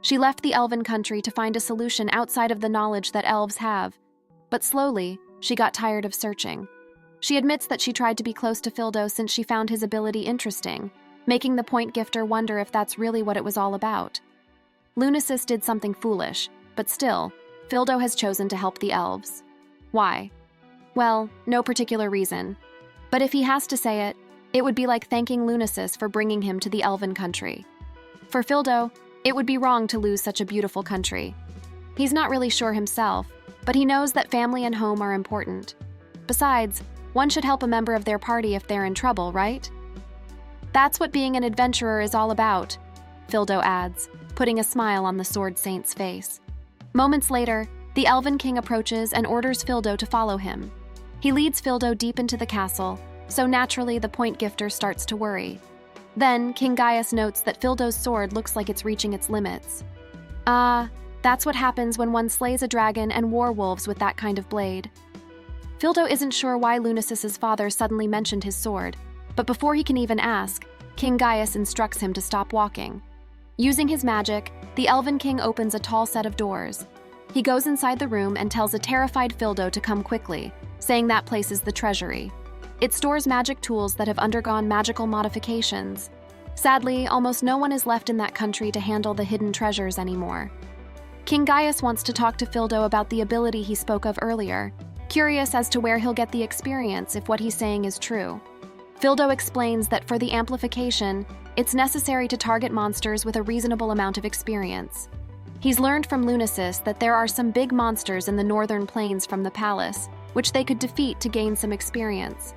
She left the elven country to find a solution outside of the knowledge that elves have, but slowly, she got tired of searching. She admits that she tried to be close to Fildo since she found his ability interesting, making the point gifter wonder if that's really what it was all about. Lunacis did something foolish, but still, Fildo has chosen to help the elves. Why? Well, no particular reason. But if he has to say it, it would be like thanking Lunacis for bringing him to the elven country. For Fildo, it would be wrong to lose such a beautiful country. He's not really sure himself, but he knows that family and home are important. Besides, one should help a member of their party if they're in trouble, right? That's what being an adventurer is all about, Fildo adds, putting a smile on the Sword Saint's face. Moments later, the Elven King approaches and orders Fildo to follow him. He leads Fildo deep into the castle, so naturally the point gifter starts to worry. Then, King Gaius notes that Fildo's sword looks like it's reaching its limits. That's what happens when one slays a dragon and werewolves with that kind of blade. Fildo isn't sure why Lunacis's father suddenly mentioned his sword, but before he can even ask, King Gaius instructs him to stop walking. Using his magic, the Elven King opens a tall set of doors. He goes inside the room and tells a terrified Fildo to come quickly, saying that place is the treasury. It stores magic tools that have undergone magical modifications. Sadly, almost no one is left in that country to handle the hidden treasures anymore. King Gaius wants to talk to Fildo about the ability he spoke of earlier, curious as to where he'll get the experience if what he's saying is true. Fildo explains that for the amplification, it's necessary to target monsters with a reasonable amount of experience. He's learned from Lunacis that there are some big monsters in the northern plains from the palace, which they could defeat to gain some experience.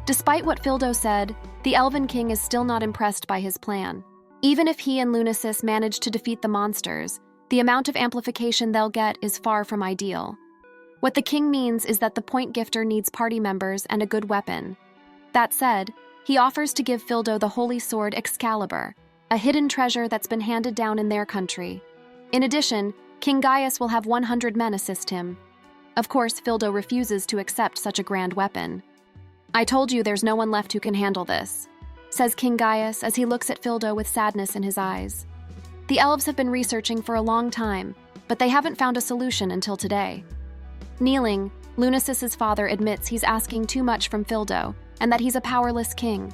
Despite what Fildo said, the Elven King is still not impressed by his plan. Even if he and Lunacis manage to defeat the monsters, the amount of amplification they'll get is far from ideal. What the king means is that the point gifter needs party members and a good weapon. That said, he offers to give Fildo the holy sword Excalibur, a hidden treasure that's been handed down in their country. In addition, King Gaius will have 100 men assist him. Of course, Fildo refuses to accept such a grand weapon. "I told you there's no one left who can handle this," says King Gaius as he looks at Fildo with sadness in his eyes. The elves have been researching for a long time, but they haven't found a solution until today. Kneeling, Lunacis's father admits he's asking too much from Fildo and that he's a powerless king.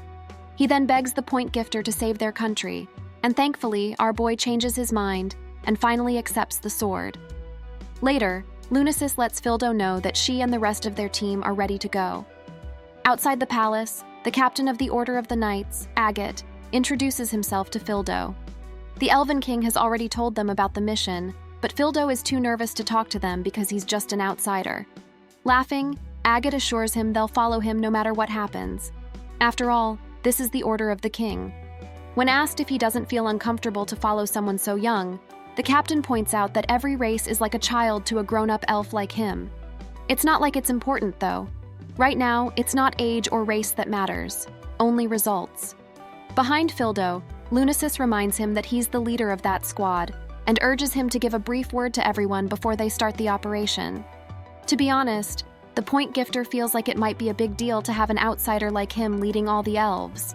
He then begs the point gifter to save their country, and thankfully, our boy changes his mind and finally accepts the sword. Later, Lunacis lets Fildo know that she and the rest of their team are ready to go. Outside the palace, the captain of the Order of the Knights, Agate, introduces himself to Fildo. The Elven King has already told them about the mission, but Fildo is too nervous to talk to them because he's just an outsider. Laughing, Agate assures him they'll follow him no matter what happens. After all, this is the Order of the King. When asked if he doesn't feel uncomfortable to follow someone so young, the captain points out that every race is like a child to a grown-up elf like him. It's not like it's important, though. Right now, it's not age or race that matters, only results. Behind Fildo, Lunacis reminds him that he's the leader of that squad and urges him to give a brief word to everyone before they start the operation. To be honest, the point gifter feels like it might be a big deal to have an outsider like him leading all the elves.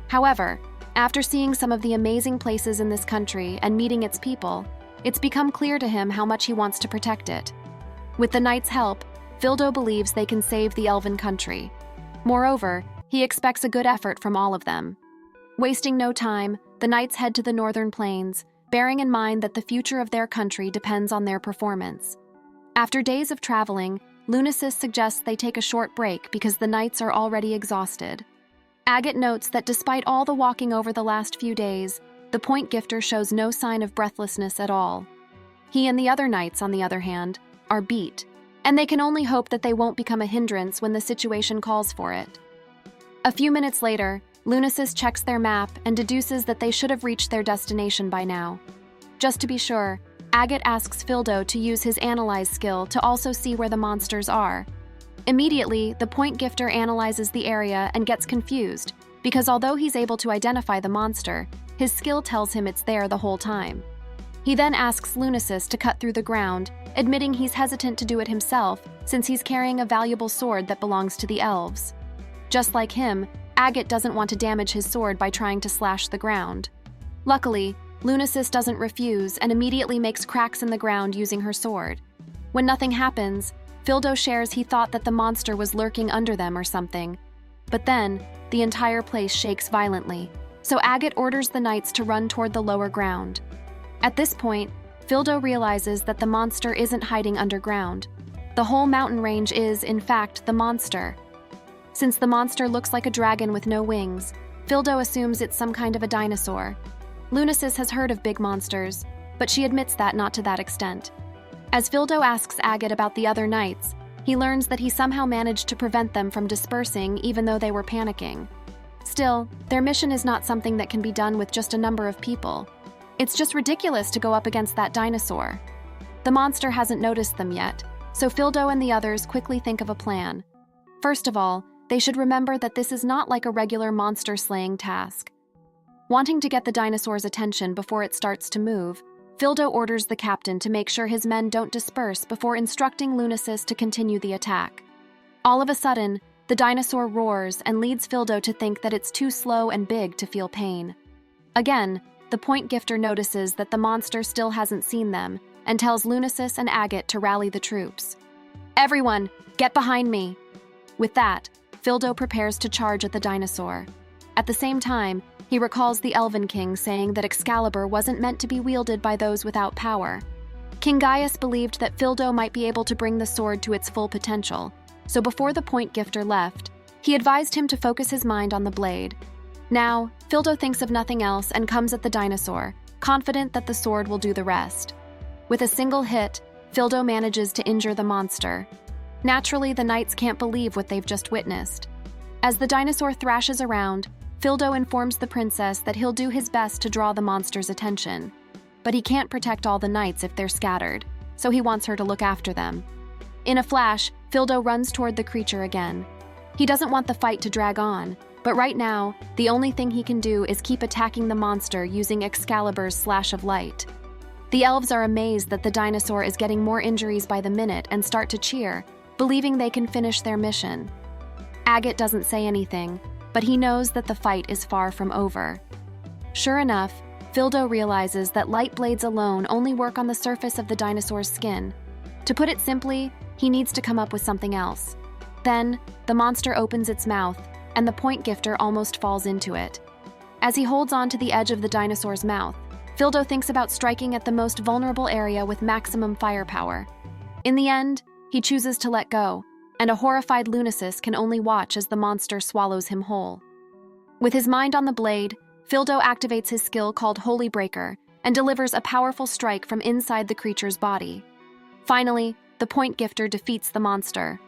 However, after seeing some of the amazing places in this country and meeting its people, it's become clear to him how much he wants to protect it. With the knight's help, Fildo believes they can save the elven country. Moreover, he expects a good effort from all of them. Wasting no time, the knights head to the northern plains, bearing in mind that the future of their country depends on their performance. After days of traveling, Lunasis suggests they take a short break because the knights are already exhausted. Agate notes that despite all the walking over the last few days, the point gifter shows no sign of breathlessness at all. He and the other knights, on the other hand, are beat, and they can only hope that they won't become a hindrance when the situation calls for it. A few minutes later, Lunasis checks their map and deduces that they should have reached their destination by now. Just to be sure, Agate asks Fildo to use his Analyze skill to also see where the monsters are. Immediately, the point gifter analyzes the area and gets confused, because although he's able to identify the monster, his skill tells him it's there the whole time. He then asks Lunasis to cut through the ground, admitting he's hesitant to do it himself since he's carrying a valuable sword that belongs to the elves. Just like him, Agate doesn't want to damage his sword by trying to slash the ground. Luckily, Lunasis doesn't refuse and immediately makes cracks in the ground using her sword. When nothing happens, Fildo shares he thought that the monster was lurking under them or something. But then, the entire place shakes violently, so Agate orders the knights to run toward the lower ground. At this point, Fildo realizes that the monster isn't hiding underground. The whole mountain range is, in fact, the monster. Since the monster looks like a dragon with no wings, Fildo assumes it's some kind of a dinosaur. Lunasis has heard of big monsters, but she admits that not to that extent. As Fildo asks Agate about the other knights, he learns that he somehow managed to prevent them from dispersing even though they were panicking. Still, their mission is not something that can be done with just a number of people. It's just ridiculous to go up against that dinosaur. The monster hasn't noticed them yet, so Fildo and the others quickly think of a plan. First of all, they should remember that this is not like a regular monster-slaying task. Wanting to get the dinosaur's attention before it starts to move, Fildo orders the captain to make sure his men don't disperse before instructing Lunasis to continue the attack. All of a sudden, the dinosaur roars and leads Fildo to think that it's too slow and big to feel pain. Again, the point gifter notices that the monster still hasn't seen them and tells Lunasis and Agate to rally the troops. "Everyone, get behind me!" With that, Fildo prepares to charge at the dinosaur. At the same time, he recalls the Elven King saying that Excalibur wasn't meant to be wielded by those without power. King Gaius believed that Fildo might be able to bring the sword to its full potential, so before the point gifter left, he advised him to focus his mind on the blade. Now, Fildo thinks of nothing else and comes at the dinosaur, confident that the sword will do the rest. With a single hit, Fildo manages to injure the monster. Naturally, the knights can't believe what they've just witnessed. As the dinosaur thrashes around, Fildo informs the princess that he'll do his best to draw the monster's attention. But he can't protect all the knights if they're scattered, so he wants her to look after them. In a flash, Fildo runs toward the creature again. He doesn't want the fight to drag on, but right now, the only thing he can do is keep attacking the monster using Excalibur's slash of light. The elves are amazed that the dinosaur is getting more injuries by the minute and start to cheer, believing they can finish their mission. Agate doesn't say anything, but he knows that the fight is far from over. Sure enough, Fildo realizes that light blades alone only work on the surface of the dinosaur's skin. To put it simply, he needs to come up with something else. Then, the monster opens its mouth, and the point gifter almost falls into it. As he holds on to the edge of the dinosaur's mouth, Fildo thinks about striking at the most vulnerable area with maximum firepower. In the end, he chooses to let go, and a horrified Lunasis can only watch as the monster swallows him whole. With his mind on the blade, Fildo activates his skill called Holy Breaker and delivers a powerful strike from inside the creature's body. Finally, the point gifter defeats the monster.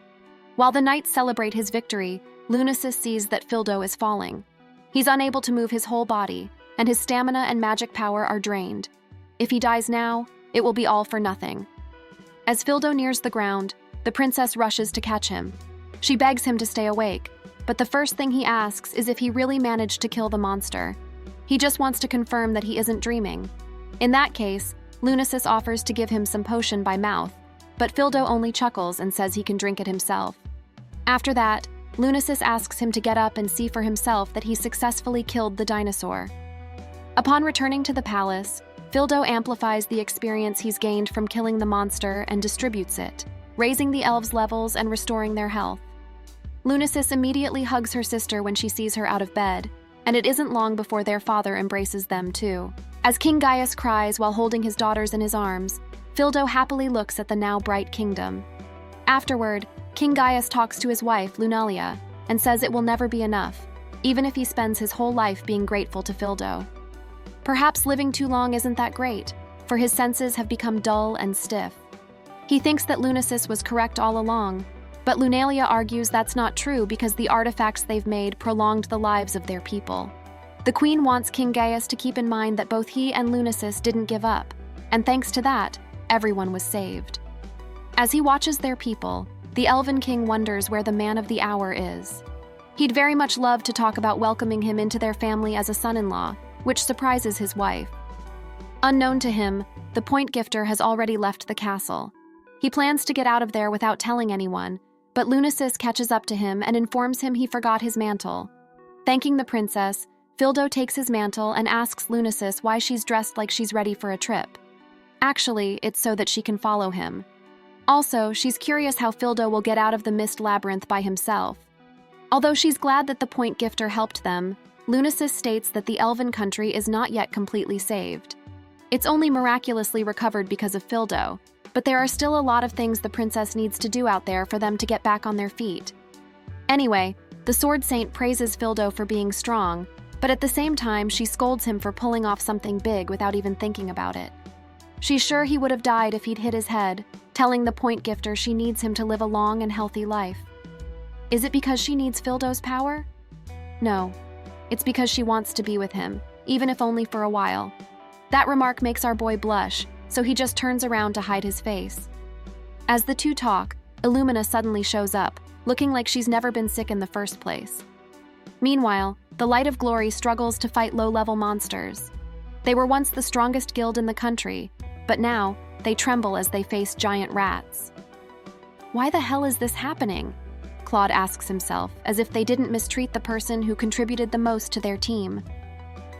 While the knights celebrate his victory, Lunasis sees that Fildo is falling. He's unable to move his whole body, and his stamina and magic power are drained. If he dies now, it will be all for nothing. As Fildo nears the ground, the princess rushes to catch him. She begs him to stay awake, but the first thing he asks is if he really managed to kill the monster. He just wants to confirm that he isn't dreaming. In that case, Lunasis offers to give him some potion by mouth, but Fildo only chuckles and says he can drink it himself. After that, Lunasis asks him to get up and see for himself that he successfully killed the dinosaur. Upon returning to the palace, Fildo amplifies the experience he's gained from killing the monster and distributes it, raising the elves' levels and restoring their health. Lunasis immediately hugs her sister when she sees her out of bed, and it isn't long before their father embraces them too. As King Gaius cries while holding his daughters in his arms, Fildo happily looks at the now bright kingdom. Afterward, King Gaius talks to his wife, Lunalia, and says it will never be enough, even if he spends his whole life being grateful to Fildo. Perhaps living too long isn't that great, for his senses have become dull and stiff. He thinks that Lunasis was correct all along, but Lunalia argues that's not true because the artifacts they've made prolonged the lives of their people. The queen wants King Gaius to keep in mind that both he and Lunasis didn't give up, and thanks to that, everyone was saved. As he watches their people, the Elven King wonders where the man of the hour is. He'd very much love to talk about welcoming him into their family as a son-in-law, which surprises his wife. Unknown to him, the point gifter has already left the castle. He plans to get out of there without telling anyone, but Lunasis catches up to him and informs him he forgot his mantle. Thanking the princess, Fildo takes his mantle and asks Lunasis why she's dressed like she's ready for a trip. Actually, it's so that she can follow him. Also, she's curious how Fildo will get out of the mist labyrinth by himself. Although she's glad that the point gifter helped them, Lunasis states that the elven country is not yet completely saved. It's only miraculously recovered because of Fildo, but there are still a lot of things the princess needs to do out there for them to get back on their feet. Anyway, the Sword Saint praises Fildo for being strong, but at the same time she scolds him for pulling off something big without even thinking about it. She's sure he would have died if he'd hit his head, telling the point gifter she needs him to live a long and healthy life. Is it because she needs Fildo's power? No. It's because she wants to be with him, even if only for a while. That remark makes our boy blush, so he just turns around to hide his face. As the two talk, Illumina suddenly shows up, looking like she's never been sick in the first place. Meanwhile, the Light of Glory struggles to fight low-level monsters. They were once the strongest guild in the country, but now they tremble as they face giant rats. Why the hell is this happening? Claude asks himself, as if they didn't mistreat the person who contributed the most to their team.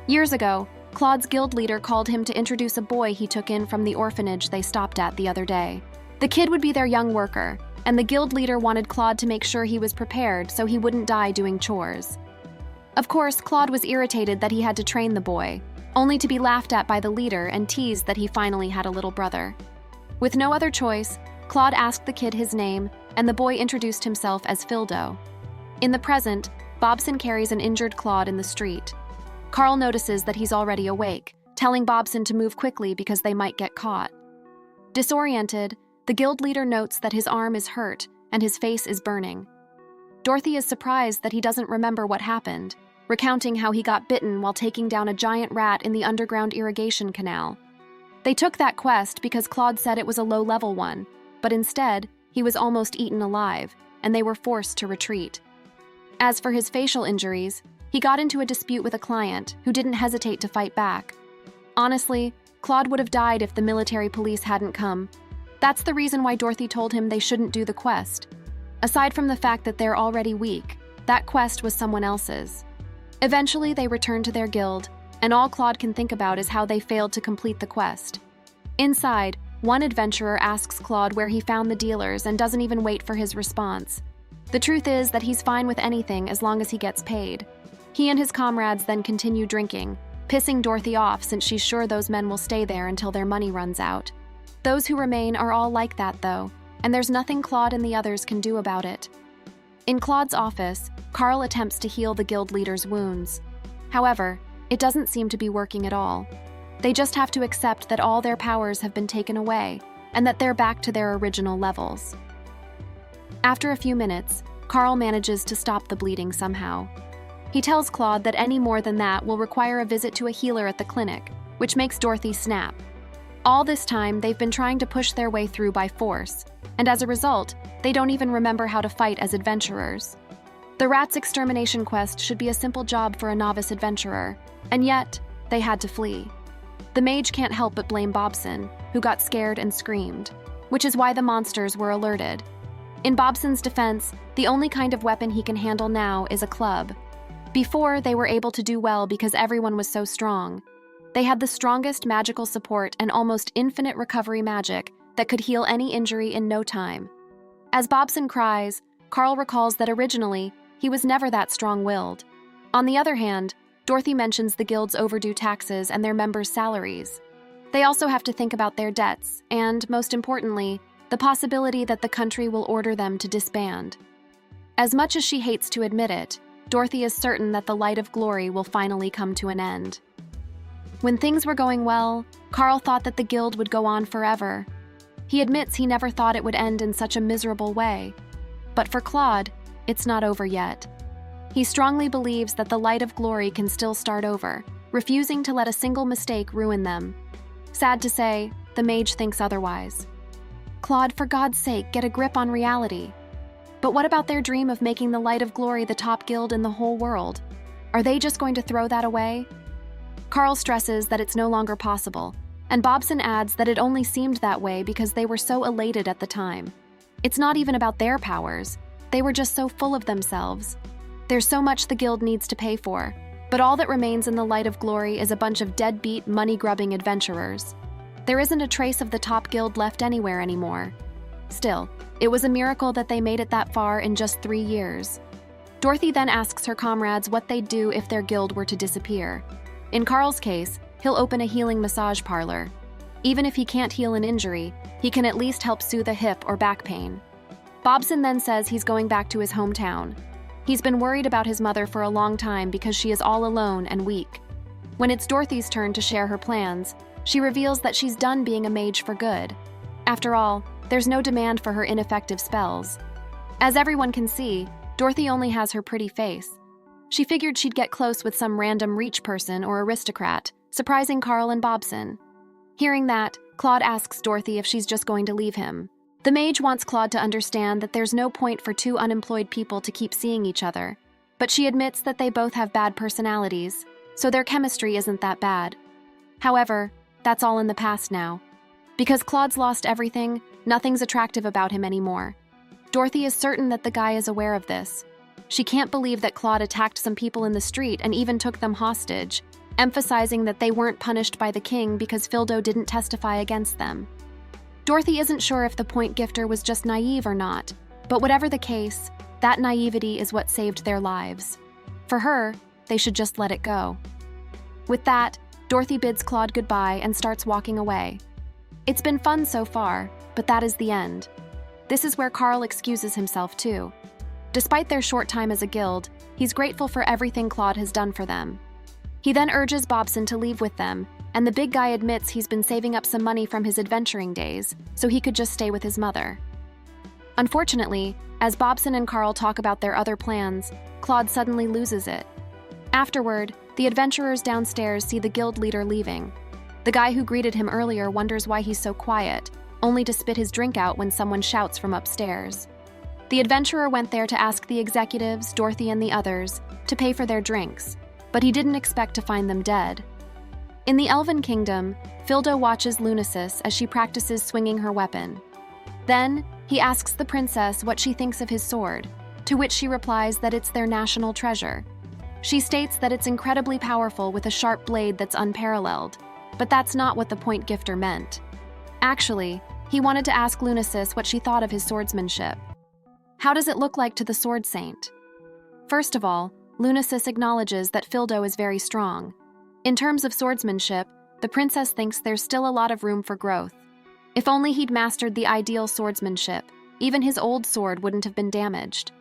Years ago, Claude's guild leader called him to introduce a boy he took in from the orphanage they stopped at the other day. The kid would be their young worker, and the guild leader wanted Claude to make sure he was prepared so he wouldn't die doing chores. Of course, Claude was irritated that he had to train the boy, only to be laughed at by the leader and teased that he finally had a little brother. With no other choice, Claude asked the kid his name, and the boy introduced himself as Fildo. In the present, Bobson carries an injured Claude in the street. Carl notices that he's already awake, telling Bobson to move quickly because they might get caught. Disoriented, the guild leader notes that his arm is hurt and his face is burning. Dorothy is surprised that he doesn't remember what happened, recounting how he got bitten while taking down a giant rat in the underground irrigation canal. They took that quest because Claude said it was a low-level one, but instead, he was almost eaten alive, and they were forced to retreat. As for his facial injuries, he got into a dispute with a client who didn't hesitate to fight back. Honestly, Claude would have died if the military police hadn't come. That's the reason why Dorothy told him they shouldn't do the quest. Aside from the fact that they're already weak, that quest was someone else's. Eventually, they return to their guild, and all Claude can think about is how they failed to complete the quest. Inside, one adventurer asks Claude where he found the dealers and doesn't even wait for his response. The truth is that he's fine with anything as long as he gets paid. He and his comrades then continue drinking, pissing Dorothy off since she's sure those men will stay there until their money runs out. Those who remain are all like that, though, and there's nothing Claude and the others can do about it. In Claude's office, Carl attempts to heal the guild leader's wounds. However, it doesn't seem to be working at all. They just have to accept that all their powers have been taken away, and that they're back to their original levels. After a few minutes, Carl manages to stop the bleeding somehow. He tells Claude that any more than that will require a visit to a healer at the clinic, which makes Dorothy snap. All this time, they've been trying to push their way through by force, and as a result, they don't even remember how to fight as adventurers. The rat's extermination quest should be a simple job for a novice adventurer, and yet, they had to flee. The mage can't help but blame Bobson, who got scared and screamed, which is why the monsters were alerted. In Bobson's defense, the only kind of weapon he can handle now is a club. Before, they were able to do well because everyone was so strong. They had the strongest magical support and almost infinite recovery magic that could heal any injury in no time. As Bobson cries, Carl recalls that originally, he was never that strong-willed. On the other hand, Dorothy mentions the guild's overdue taxes and their members' salaries. They also have to think about their debts and, most importantly, the possibility that the country will order them to disband. As much as she hates to admit it, Dorothy is certain that the light of glory will finally come to an end. When things were going well, Carl thought that the guild would go on forever. He admits he never thought it would end in such a miserable way. But for Claude, it's not over yet. He strongly believes that the light of glory can still start over, refusing to let a single mistake ruin them. Sad to say, the mage thinks otherwise. Claude, for God's sake, get a grip on reality. But what about their dream of making the light of glory the top guild in the whole world? Are they just going to throw that away? Carl stresses that it's no longer possible, and Bobson adds that it only seemed that way because they were so elated at the time. It's not even about their powers. They were just so full of themselves. There's so much the guild needs to pay for, but all that remains in the light of glory is a bunch of deadbeat, money-grubbing adventurers. There isn't a trace of the top guild left anywhere anymore. Still, it was a miracle that they made it that far in just 3 years. Dorothy then asks her comrades what they'd do if their guild were to disappear. In Carl's case, he'll open a healing massage parlor. Even if he can't heal an injury, he can at least help soothe a hip or back pain. Bobson then says he's going back to his hometown. He's been worried about his mother for a long time because she is all alone and weak. When it's Dorothy's turn to share her plans, she reveals that she's done being a mage for good. After all, there's no demand for her ineffective spells. As everyone can see, Dorothy only has her pretty face. She figured she'd get close with some random reach person or aristocrat, surprising Carl and Bobson. Hearing that, Claude asks Dorothy if she's just going to leave him. The mage wants Claude to understand that there's no point for two unemployed people to keep seeing each other, but she admits that they both have bad personalities, so their chemistry isn't that bad. However, that's all in the past now. Because Claude's lost everything, nothing's attractive about him anymore. Dorothy is certain that the guy is aware of this. She can't believe that Claude attacked some people in the street and even took them hostage, emphasizing that they weren't punished by the king because Fildo didn't testify against them. Dorothy isn't sure if the point gifter was just naive or not, but whatever the case, that naivety is what saved their lives. For her, they should just let it go. With that, Dorothy bids Claude goodbye and starts walking away. It's been fun so far, but that is the end. This is where Carl excuses himself too. Despite their short time as a guild, he's grateful for everything Claude has done for them. He then urges Bobson to leave with them, and the big guy admits he's been saving up some money from his adventuring days, so he could just stay with his mother. Unfortunately, as Bobson and Carl talk about their other plans, Claude suddenly loses it. Afterward, the adventurers downstairs see the guild leader leaving. The guy who greeted him earlier wonders why he's so quiet, only to spit his drink out when someone shouts from upstairs. The adventurer went there to ask the executives, Dorothy and the others, to pay for their drinks, but he didn't expect to find them dead. In the Elven Kingdom, Fildo watches Lunasis as she practices swinging her weapon. Then, he asks the princess what she thinks of his sword, to which she replies that it's their national treasure. She states that it's incredibly powerful with a sharp blade that's unparalleled, but that's not what the point gifter meant. Actually, he wanted to ask Lunasis what she thought of his swordsmanship. How does it look like to the Sword Saint? First of all, Lunasis acknowledges that Fildo is very strong. In terms of swordsmanship, the princess thinks there's still a lot of room for growth. If only he'd mastered the ideal swordsmanship, even his old sword wouldn't have been damaged.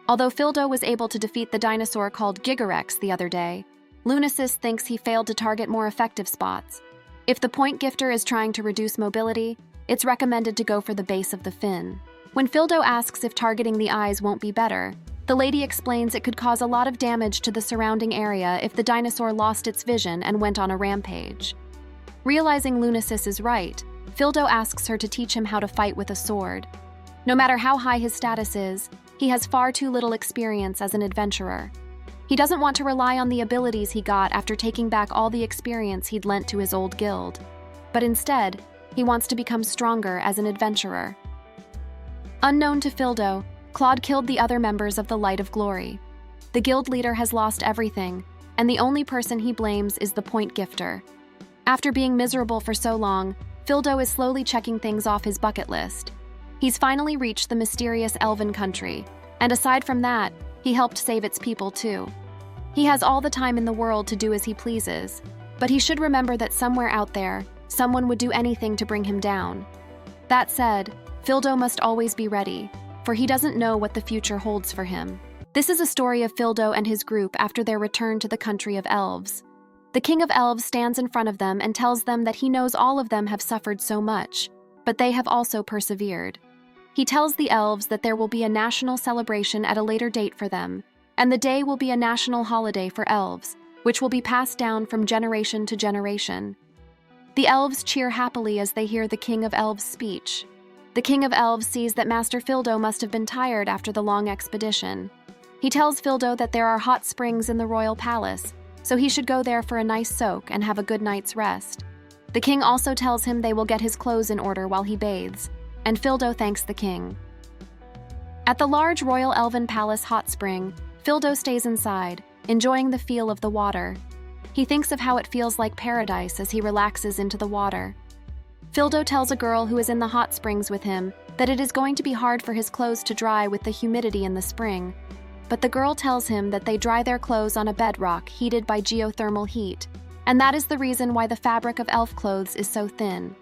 Although Fildo was able to defeat the dinosaur called Gigarex the other day, Lunasis thinks he failed to target more effective spots. If the point gifter is trying to reduce mobility, it's recommended to go for the base of the fin. When Fildo asks if targeting the eyes won't be better, the lady explains it could cause a lot of damage to the surrounding area if the dinosaur lost its vision and went on a rampage. Realizing Lunasis is right, Fildo asks her to teach him how to fight with a sword. No matter how high his status is, he has far too little experience as an adventurer. He doesn't want to rely on the abilities he got after taking back all the experience he'd lent to his old guild, but instead, he wants to become stronger as an adventurer. Unknown to Fildo, Claude killed the other members of the Light of Glory. The guild leader has lost everything, and the only person he blames is the point gifter. After being miserable for so long, Fildo is slowly checking things off his bucket list. He's finally reached the mysterious elven country, and aside from that, he helped save its people too. He has all the time in the world to do as he pleases, but he should remember that somewhere out there, someone would do anything to bring him down. That said, Fildo must always be ready, for he doesn't know what the future holds for him. This is a story of Fildo and his group after their return to the country of elves. The king of elves stands in front of them and tells them that he knows all of them have suffered so much, but they have also persevered. He tells the elves that there will be a national celebration at a later date for them, and the day will be a national holiday for elves, which will be passed down from generation to generation. The elves cheer happily as they hear the king of elves' speech. The king of elves sees that Master Fildo must have been tired after the long expedition. He tells Fildo that there are hot springs in the royal palace, so he should go there for a nice soak and have a good night's rest. The king also tells him they will get his clothes in order while he bathes, and Fildo thanks the king. At the large royal elven palace hot spring, Fildo stays inside, enjoying the feel of the water. He thinks of how it feels like paradise as he relaxes into the water. Fildo tells a girl who is in the hot springs with him that it is going to be hard for his clothes to dry with the humidity in the spring, but the girl tells him that they dry their clothes on a bedrock heated by geothermal heat, and that is the reason why the fabric of elf clothes is so thin.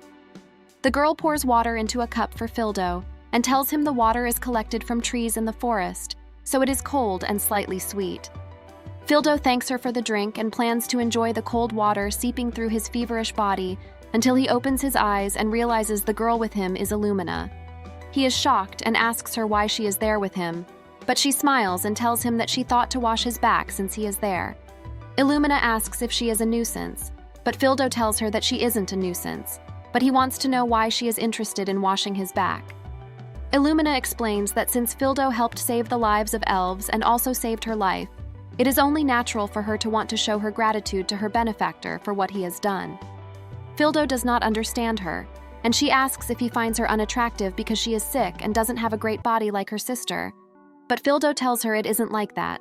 The girl pours water into a cup for Fildo and tells him the water is collected from trees in the forest, so it is cold and slightly sweet. Fildo thanks her for the drink and plans to enjoy the cold water seeping through his feverish body until he opens his eyes and realizes the girl with him is Illumina. He is shocked and asks her why she is there with him, but she smiles and tells him that she thought to wash his back since he is there. Illumina asks if she is a nuisance, but Fildo tells her that she isn't a nuisance, but he wants to know why she is interested in washing his back. Illumina explains that since Fildo helped save the lives of elves and also saved her life, it is only natural for her to want to show her gratitude to her benefactor for what he has done. Fildo does not understand her, and she asks if he finds her unattractive because she is sick and doesn't have a great body like her sister, but Fildo tells her it isn't like that.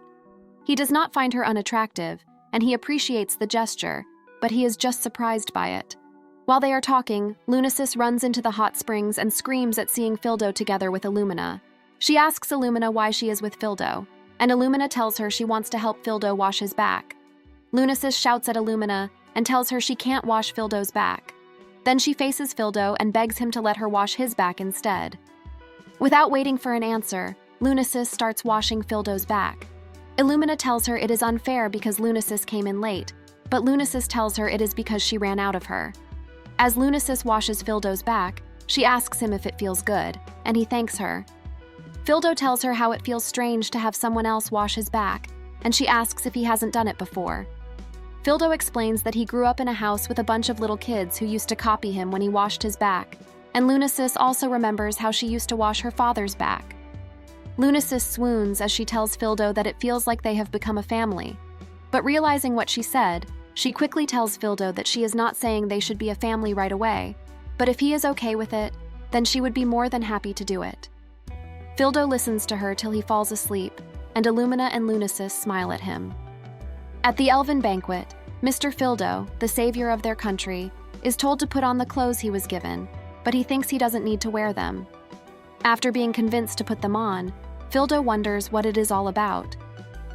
He does not find her unattractive, and he appreciates the gesture, but he is just surprised by it. While they are talking, Lunasis runs into the hot springs and screams at seeing Fildo together with Illumina. She asks Illumina why she is with Fildo, and Illumina tells her she wants to help Fildo wash his back. Lunasis shouts at Illumina and tells her she can't wash Fildo's back. Then she faces Fildo and begs him to let her wash his back instead. Without waiting for an answer, Lunasis starts washing Fildo's back. Illumina tells her it is unfair because Lunasis came in late, but Lunasis tells her it is because she ran out of her. As Lunasis washes Fildo's back, she asks him if it feels good, and he thanks her. Fildo tells her how it feels strange to have someone else wash his back, and she asks if he hasn't done it before. Fildo explains that he grew up in a house with a bunch of little kids who used to copy him when he washed his back, and Lunasis also remembers how she used to wash her father's back. Lunasis swoons as she tells Fildo that it feels like they have become a family, but realizing what she said, she quickly tells Fildo that she is not saying they should be a family right away, but if he is okay with it, then she would be more than happy to do it. Fildo listens to her till he falls asleep, and Illumina and Lunasis smile at him. At the Elven banquet, Mr. Fildo, the savior of their country, is told to put on the clothes he was given, but he thinks he doesn't need to wear them. After being convinced to put them on, Fildo wonders what it is all about.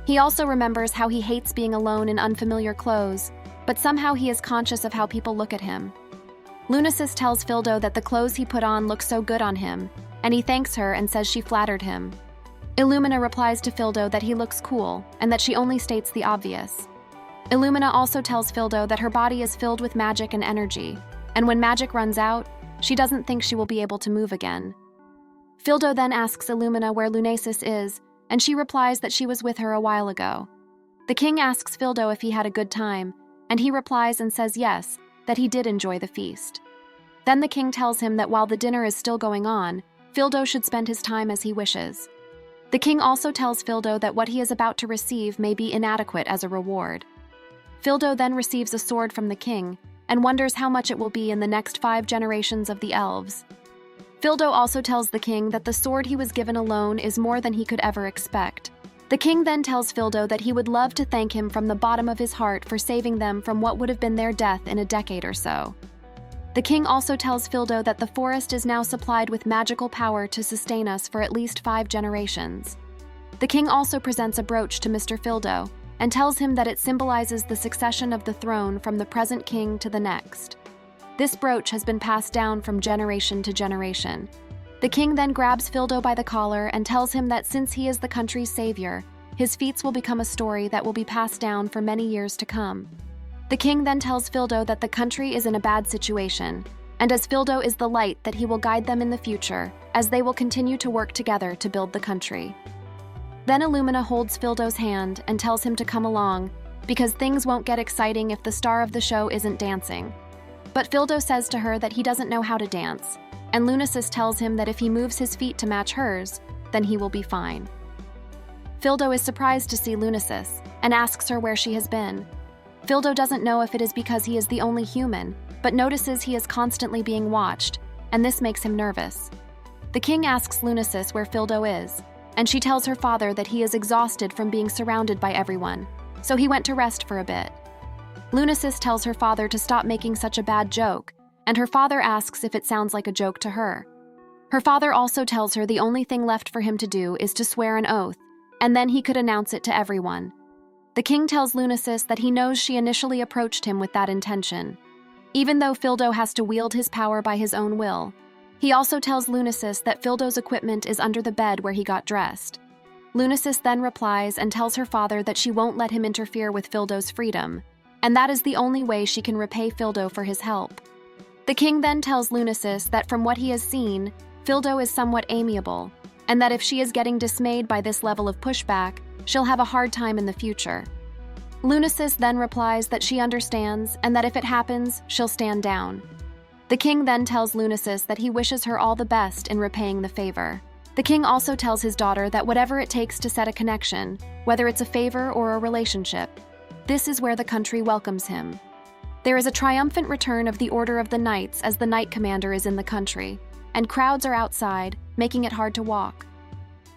He also remembers how he hates being alone in unfamiliar clothes, but somehow he is conscious of how people look at him. Lunasis tells Fildo that the clothes he put on look so good on him, and he thanks her and says she flattered him. Illumina replies to Fildo that he looks cool, and that she only states the obvious. Illumina also tells Fildo that her body is filled with magic and energy, and when magic runs out, she doesn't think she will be able to move again. Fildo then asks Illumina where Lunasis is, and she replies that she was with her a while ago. The king asks Fildo if he had a good time, and he replies and says yes, that he did enjoy the feast. Then the king tells him that while the dinner is still going on, Fildo should spend his time as he wishes. The king also tells Fildo that what he is about to receive may be inadequate as a reward. Fildo then receives a sword from the king, and wonders how much it will be in the next 5 generations of the elves. Fildo also tells the king that the sword he was given alone is more than he could ever expect. The king then tells Fildo that he would love to thank him from the bottom of his heart for saving them from what would have been their death in a decade or so. The king also tells Fildo that the forest is now supplied with magical power to sustain us for at least 5 generations. The king also presents a brooch to Mr. Fildo and tells him that it symbolizes the succession of the throne from the present king to the next. This brooch has been passed down from generation to generation. The king then grabs Fildo by the collar and tells him that since he is the country's savior, his feats will become a story that will be passed down for many years to come. The king then tells Fildo that the country is in a bad situation, and as Fildo is the light, that he will guide them in the future, as they will continue to work together to build the country. Then Illumina holds Fildo's hand and tells him to come along, because things won't get exciting if the star of the show isn't dancing. But Fildo says to her that he doesn't know how to dance, and Lunasis tells him that if he moves his feet to match hers, then he will be fine. Fildo is surprised to see Lunasis and asks her where she has been. Fildo doesn't know if it is because he is the only human, but notices he is constantly being watched, and this makes him nervous. The king asks Lunasis where Fildo is, and she tells her father that he is exhausted from being surrounded by everyone, so he went to rest for a bit. Lunasis tells her father to stop making such a bad joke, and her father asks if it sounds like a joke to her. Her father also tells her the only thing left for him to do is to swear an oath, and then he could announce it to everyone. The king tells Lunasis that he knows she initially approached him with that intention, even though Fildo has to wield his power by his own will. He also tells Lunasis that Fildo's equipment is under the bed where he got dressed. Lunasis then replies and tells her father that she won't let him interfere with Fildo's freedom, and that is the only way she can repay Fildo for his help. The king then tells Lunasis that from what he has seen, Fildo is somewhat amiable, and that if she is getting dismayed by this level of pushback, she'll have a hard time in the future. Lunasis then replies that she understands and that if it happens, she'll stand down. The king then tells Lunasis that he wishes her all the best in repaying the favor. The king also tells his daughter that whatever it takes to set a connection, whether it's a favor or a relationship, this is where the country welcomes him. There is a triumphant return of the Order of the Knights as the Knight Commander is in the country, and crowds are outside, making it hard to walk.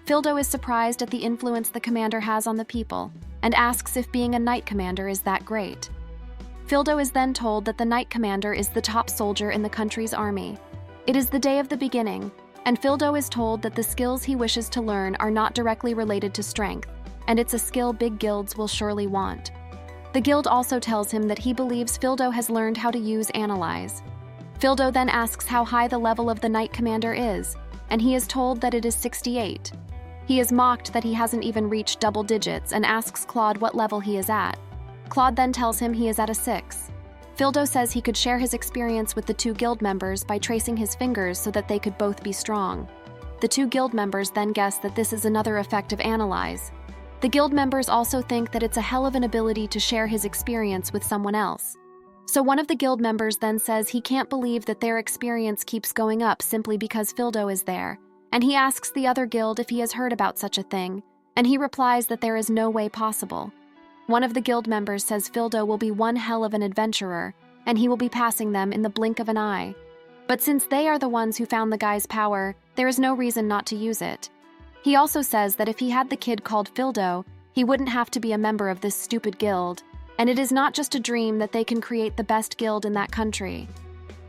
Fildo is surprised at the influence the commander has on the people, and asks if being a Knight Commander is that great. Fildo is then told that the Knight Commander is the top soldier in the country's army. It is the day of the beginning, and Fildo is told that the skills he wishes to learn are not directly related to strength, and it's a skill big guilds will surely want. The guild also tells him that he believes Fildo has learned how to use Analyze. Fildo then asks how high the level of the Knight Commander is, and he is told that it is 68. He is mocked that he hasn't even reached double digits and asks Claude what level he is at. Claude then tells him he is at a 6. Fildo says he could share his experience with the 2 guild members by tracing his fingers so that they could both be strong. The 2 guild members then guess that this is another effect of Analyze. The guild members also think that it's a hell of an ability to share his experience with someone else. So one of the guild members then says he can't believe that their experience keeps going up simply because Fildo is there, and he asks the other guild if he has heard about such a thing, and he replies that there is no way possible. One of the guild members says Fildo will be one hell of an adventurer, and he will be passing them in the blink of an eye. But since they are the ones who found the guy's power, there is no reason not to use it. He also says that if he had the kid called Fildo, he wouldn't have to be a member of this stupid guild, and it is not just a dream that they can create the best guild in that country.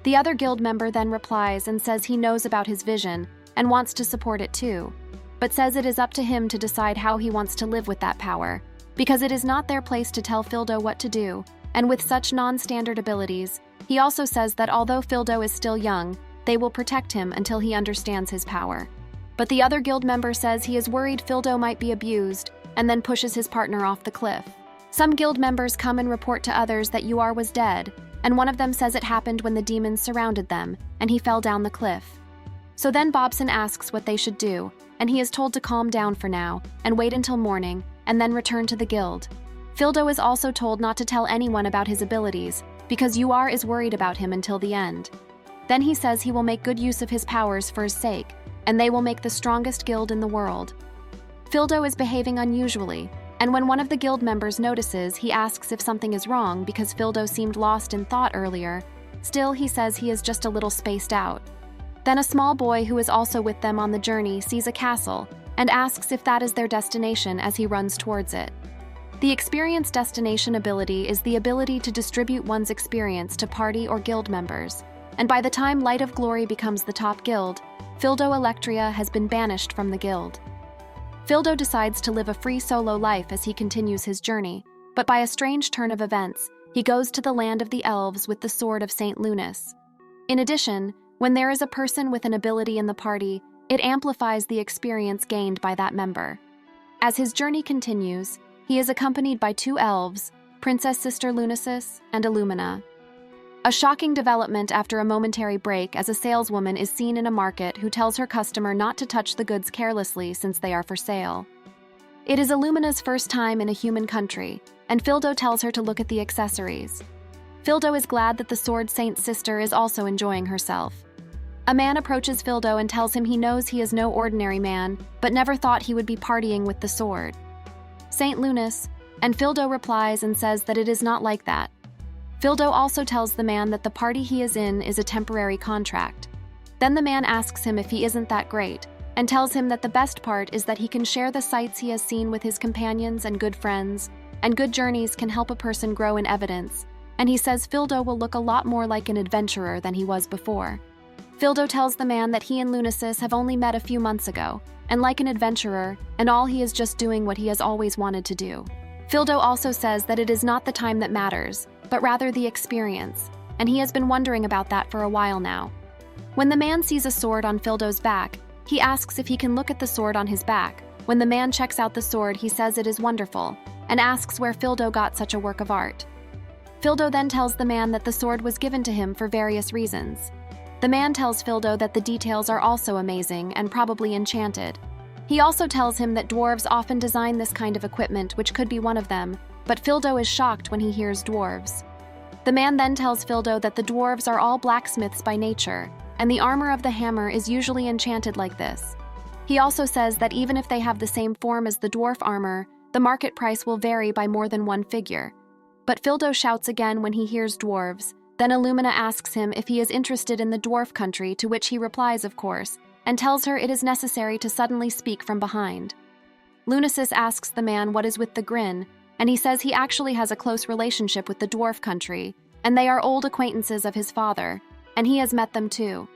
The other guild member then replies and says he knows about his vision and wants to support it too, but says it is up to him to decide how he wants to live with that power, because it is not their place to tell Fildo what to do, and with such non-standard abilities, he also says that although Fildo is still young, they will protect him until he understands his power. But the other guild member says he is worried Fildo might be abused, and then pushes his partner off the cliff. Some guild members come and report to others that Uar was dead, and one of them says it happened when the demons surrounded them, and he fell down the cliff. So then Bobson asks what they should do, and he is told to calm down for now, and wait until morning, and then return to the guild. Fildo is also told not to tell anyone about his abilities, because Uar is worried about him until the end. Then he says he will make good use of his powers for his sake, and they will make the strongest guild in the world. Fildo is behaving unusually, and when one of the guild members notices, he asks if something is wrong because Fildo seemed lost in thought earlier. Still, he says he is just a little spaced out. Then a small boy who is also with them on the journey sees a castle, and asks if that is their destination as he runs towards it. The experience destination ability is the ability to distribute one's experience to party or guild members, and by the time Light of Glory becomes the top guild, Fildo Electria has been banished from the guild. Fildo decides to live a free solo life as he continues his journey, but by a strange turn of events, he goes to the land of the elves with the sword of Saint Lunas. In addition, when there is a person with an ability in the party, it amplifies the experience gained by that member. As his journey continues, he is accompanied by 2 elves, Princess Sister Lunasis and Illumina. A shocking development after a momentary break as a saleswoman is seen in a market who tells her customer not to touch the goods carelessly since they are for sale. It is Illumina's first time in a human country, and Fildo tells her to look at the accessories. Fildo is glad that the Sword Saint's sister is also enjoying herself. A man approaches Fildo and tells him he knows he is no ordinary man, but never thought he would be partying with the sword. Saint Lunas, and Fildo replies and says that it is not like that. Fildo also tells the man that the party he is in is a temporary contract. Then the man asks him if he isn't that great, and tells him that the best part is that he can share the sights he has seen with his companions and good friends, and good journeys can help a person grow in evidence, and he says Fildo will look a lot more like an adventurer than he was before. Fildo tells the man that he and Lunasis have only met a few months ago, and like an adventurer, and all he is just doing what he has always wanted to do. Fildo also says that it is not the time that matters, but rather the experience, and he has been wondering about that for a while now. When the man sees a sword on Fildo's back, he asks if he can look at the sword on his back. When the man checks out the sword, he says it is wonderful, and asks where Fildo got such a work of art. Fildo then tells the man that the sword was given to him for various reasons. The man tells Fildo that the details are also amazing and probably enchanted. He also tells him that dwarves often design this kind of equipment, which could be one of them, but Fildo is shocked when he hears dwarves. The man then tells Fildo that the dwarves are all blacksmiths by nature, and the armor of the hammer is usually enchanted like this. He also says that even if they have the same form as the dwarf armor, the market price will vary by more than one figure. But Fildo shouts again when he hears dwarves. Then Illumina asks him if he is interested in the dwarf country, to which he replies, of course, and tells her it is necessary to suddenly speak from behind. Lunasis asks the man what is with the grin, and he says he actually has a close relationship with the dwarf country, and they are old acquaintances of his father, and he has met them too.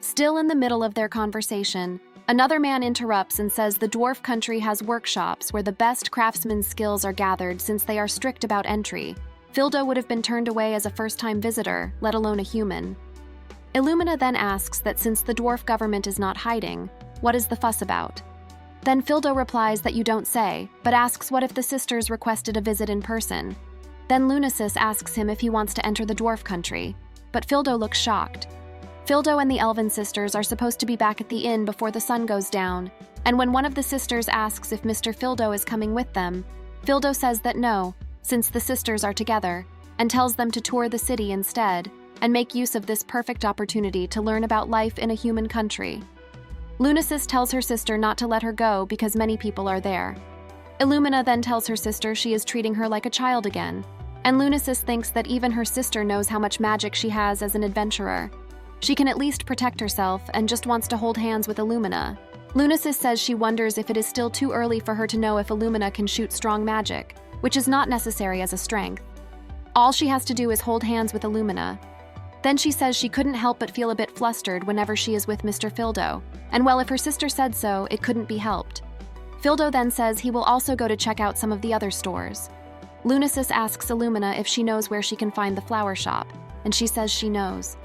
Still in the middle of their conversation, another man interrupts and says the dwarf country has workshops where the best craftsmen's skills are gathered since they are strict about entry. Fildo would have been turned away as a first-time visitor, let alone a human. Illumina then asks that since the dwarf government is not hiding, what is the fuss about? Then Fildo replies that you don't say, but asks what if the sisters requested a visit in person. Then Lunasis asks him if he wants to enter the dwarf country, but Fildo looks shocked. Fildo and the elven sisters are supposed to be back at the inn before the sun goes down, and when one of the sisters asks if Mr. Fildo is coming with them, Fildo says that no, since the sisters are together, and tells them to tour the city instead, and make use of this perfect opportunity to learn about life in a human country. Lunasis tells her sister not to let her go because many people are there. Illumina then tells her sister she is treating her like a child again, and Lunasis thinks that even her sister knows how much magic she has as an adventurer. She can at least protect herself and just wants to hold hands with Illumina. Lunasis says she wonders if it is still too early for her to know if Illumina can shoot strong magic, which is not necessary as a strength. All she has to do is hold hands with Illumina. Then she says she couldn't help but feel a bit flustered whenever she is with Mr. Fildo, and well, if her sister said so, it couldn't be helped. Fildo then says he will also go to check out some of the other stores. Lunasis asks Illumina if she knows where she can find the flower shop, and she says she knows.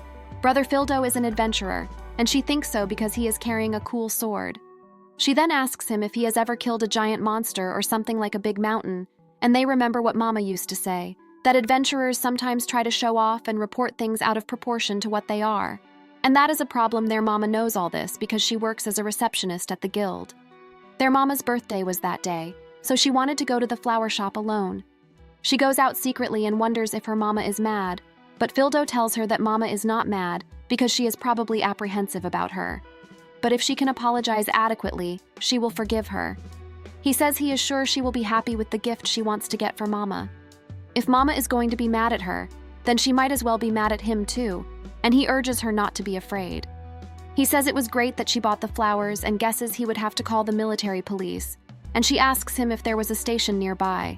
Brother Fildo is an adventurer, and she thinks so because he is carrying a cool sword. She then asks him if he has ever killed a giant monster or something like a big mountain, and they remember what Mama used to say, that adventurers sometimes try to show off and report things out of proportion to what they are. And that is a problem. Their Mama knows all this because she works as a receptionist at the guild. Their Mama's birthday was that day, so she wanted to go to the flower shop alone. She goes out secretly and wonders if her Mama is mad, but Fildo tells her that Mama is not mad because she is probably apprehensive about her. But if she can apologize adequately, she will forgive her. He says he is sure she will be happy with the gift she wants to get for Mama. If Mama is going to be mad at her, then she might as well be mad at him too, and he urges her not to be afraid. He says it was great that she bought the flowers and guesses he would have to call the military police, and she asks him if there was a station nearby.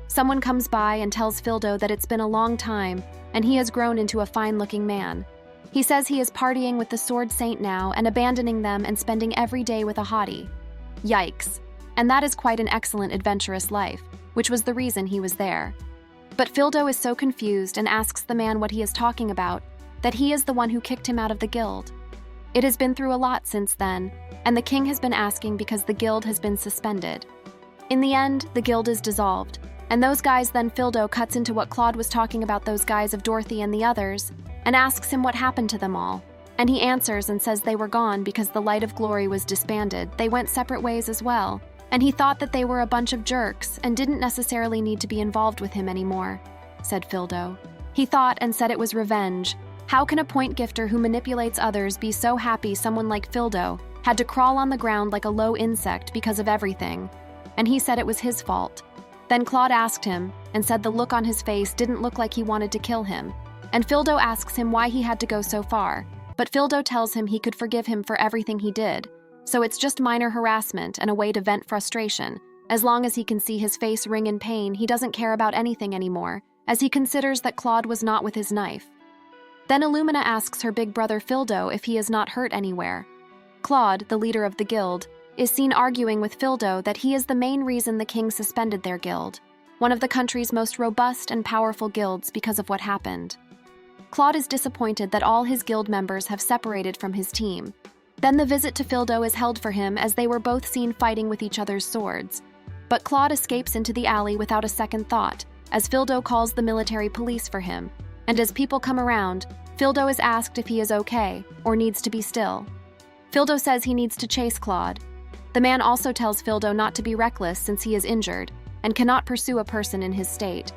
Someone comes by and tells Fildo that it's been a long time and he has grown into a fine-looking man. He says he is partying with the Sword Saint now and abandoning them and spending every day with a hottie. Yikes. And that is quite an excellent adventurous life, which was the reason he was there. But Fildo is so confused and asks the man what he is talking about, that he is the one who kicked him out of the guild. It has been through a lot since then, and the king has been asking because the guild has been suspended. In the end, the guild is dissolved, and those guys then Fildo cuts into what Claude was talking about, those guys of Dorothy and the others, and asks him what happened to them all. And he answers and says they were gone because the Light of Glory was disbanded. They went separate ways as well, and he thought that they were a bunch of jerks and didn't necessarily need to be involved with him anymore, said Fildo. He thought and said it was revenge. How can a point gifter who manipulates others be so happy someone like Fildo had to crawl on the ground like a low insect because of everything? And he said it was his fault. Then Claude asked him and said the look on his face didn't look like he wanted to kill him. And Fildo asks him why he had to go so far, but Fildo tells him he could forgive him for everything he did, so it's just minor harassment and a way to vent frustration. As long as he can see his face wring in pain, he doesn't care about anything anymore, as he considers that Claude was not with his knife. Then Illumina asks her big brother Fildo if he is not hurt anywhere. Claude, the leader of the guild, is seen arguing with Fildo that he is the main reason the king suspended their guild, one of the country's most robust and powerful guilds, because of what happened. Claude is disappointed that all his guild members have separated from his team. Then the visit to Fildo is held for him as they were both seen fighting with each other's swords. But Claude escapes into the alley without a second thought, as Fildo calls the military police for him. And as people come around, Fildo is asked if he is okay or needs to be still. Fildo says he needs to chase Claude. The man also tells Fildo not to be reckless since he is injured and cannot pursue a person in his state.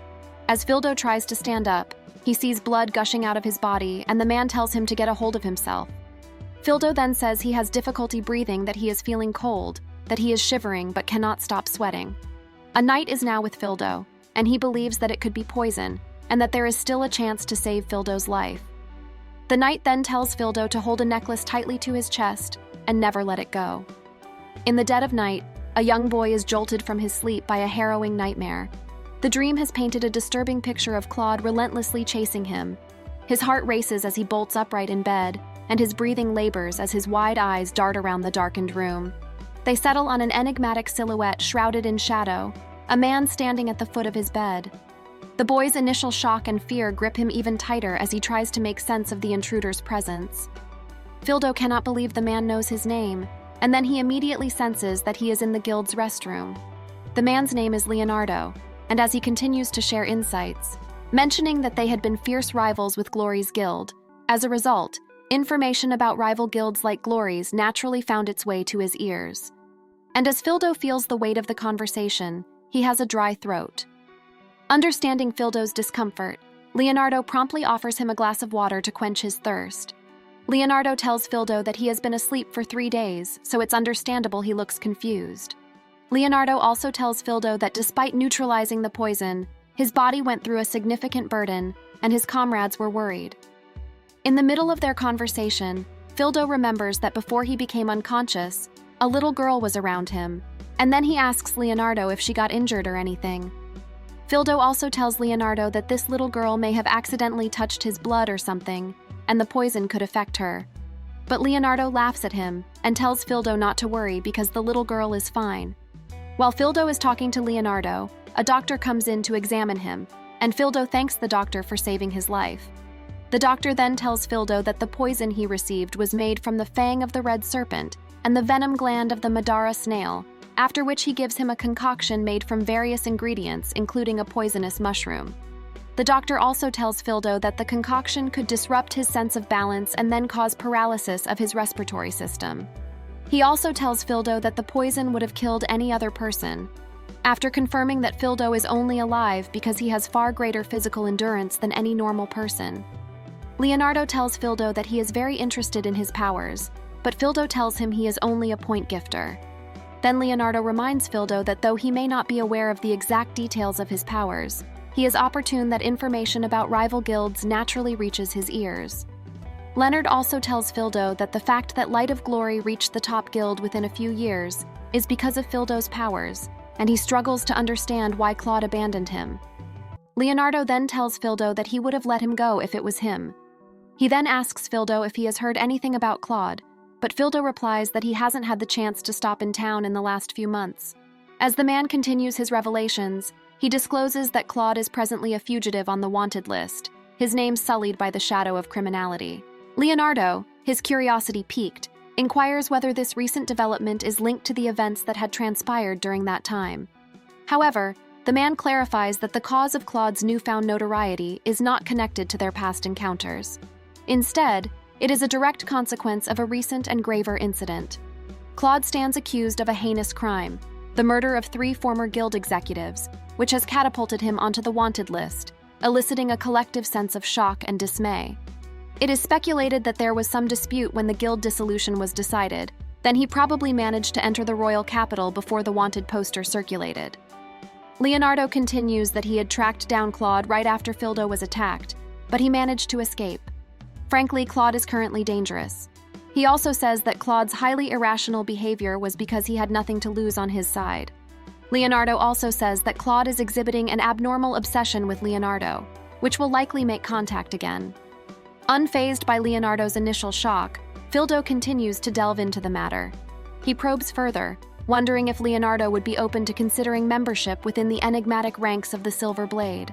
As Fildo tries to stand up, he sees blood gushing out of his body, and the man tells him to get a hold of himself. Fildo then says he has difficulty breathing, that he is feeling cold, that he is shivering but cannot stop sweating. A knight is now with Fildo, and he believes that it could be poison, and that there is still a chance to save Fildo's life. The knight then tells Fildo to hold a necklace tightly to his chest and never let it go. In the dead of night, a young boy is jolted from his sleep by a harrowing nightmare. The dream has painted a disturbing picture of Claude relentlessly chasing him. His heart races as he bolts upright in bed, and his breathing labors as his wide eyes dart around the darkened room. They settle on an enigmatic silhouette shrouded in shadow, a man standing at the foot of his bed. The boy's initial shock and fear grip him even tighter as he tries to make sense of the intruder's presence. Fildo cannot believe the man knows his name, and then he immediately senses that he is in the guild's restroom. The man's name is Leonardo, and as he continues to share insights, mentioning that they had been fierce rivals with Glory's guild. As a result, information about rival guilds like Glory's naturally found its way to his ears. And as Fildo feels the weight of the conversation, he has a dry throat. Understanding Fildo's discomfort, Leonardo promptly offers him a glass of water to quench his thirst. Leonardo tells Fildo that he has been asleep for 3 days, so it's understandable he looks confused. Leonardo also tells Fildo that despite neutralizing the poison, his body went through a significant burden, and his comrades were worried. In the middle of their conversation, Fildo remembers that before he became unconscious, a little girl was around him, and then he asks Leonardo if she got injured or anything. Fildo also tells Leonardo that this little girl may have accidentally touched his blood or something, and the poison could affect her. But Leonardo laughs at him and tells Fildo not to worry because the little girl is fine. While Fildo is talking to Leonardo, a doctor comes in to examine him, and Fildo thanks the doctor for saving his life. The doctor then tells Fildo that the poison he received was made from the fang of the red serpent and the venom gland of the Madara snail, after which he gives him a concoction made from various ingredients, including a poisonous mushroom. The doctor also tells Fildo that the concoction could disrupt his sense of balance and then cause paralysis of his respiratory system. He also tells Fildo that the poison would have killed any other person. After confirming that Fildo is only alive because he has far greater physical endurance than any normal person. Leonardo tells Fildo that he is very interested in his powers, but Fildo tells him he is only a point gifter. Then Leonardo reminds Fildo that though he may not be aware of the exact details of his powers, he is opportune that information about rival guilds naturally reaches his ears. Leonard also tells Fildo that the fact that Light of Glory reached the top guild within a few years is because of Fildo's powers, and he struggles to understand why Claude abandoned him. Leonardo then tells Fildo that he would have let him go if it was him. He then asks Fildo if he has heard anything about Claude, but Fildo replies that he hasn't had the chance to stop in town in the last few months. As the man continues his revelations, he discloses that Claude is presently a fugitive on the wanted list, his name sullied by the shadow of criminality. Leonardo, his curiosity piqued, inquires whether this recent development is linked to the events that had transpired during that time. However, the man clarifies that the cause of Claude's newfound notoriety is not connected to their past encounters. Instead, it is a direct consequence of a recent and graver incident. Claude stands accused of a heinous crime, the murder of 3 former guild executives, which has catapulted him onto the wanted list, eliciting a collective sense of shock and dismay. It is speculated that there was some dispute when the guild dissolution was decided, then he probably managed to enter the royal capital before the wanted poster circulated. Leonardo continues that he had tracked down Claude right after Fildo was attacked, but he managed to escape. Frankly, Claude is currently dangerous. He also says that Claude's highly irrational behavior was because he had nothing to lose on his side. Leonardo also says that Claude is exhibiting an abnormal obsession with Leonardo, which will likely make contact again. Unfazed by Leonardo's initial shock, Fildo continues to delve into the matter. He probes further, wondering if Leonardo would be open to considering membership within the enigmatic ranks of the Silver Blade.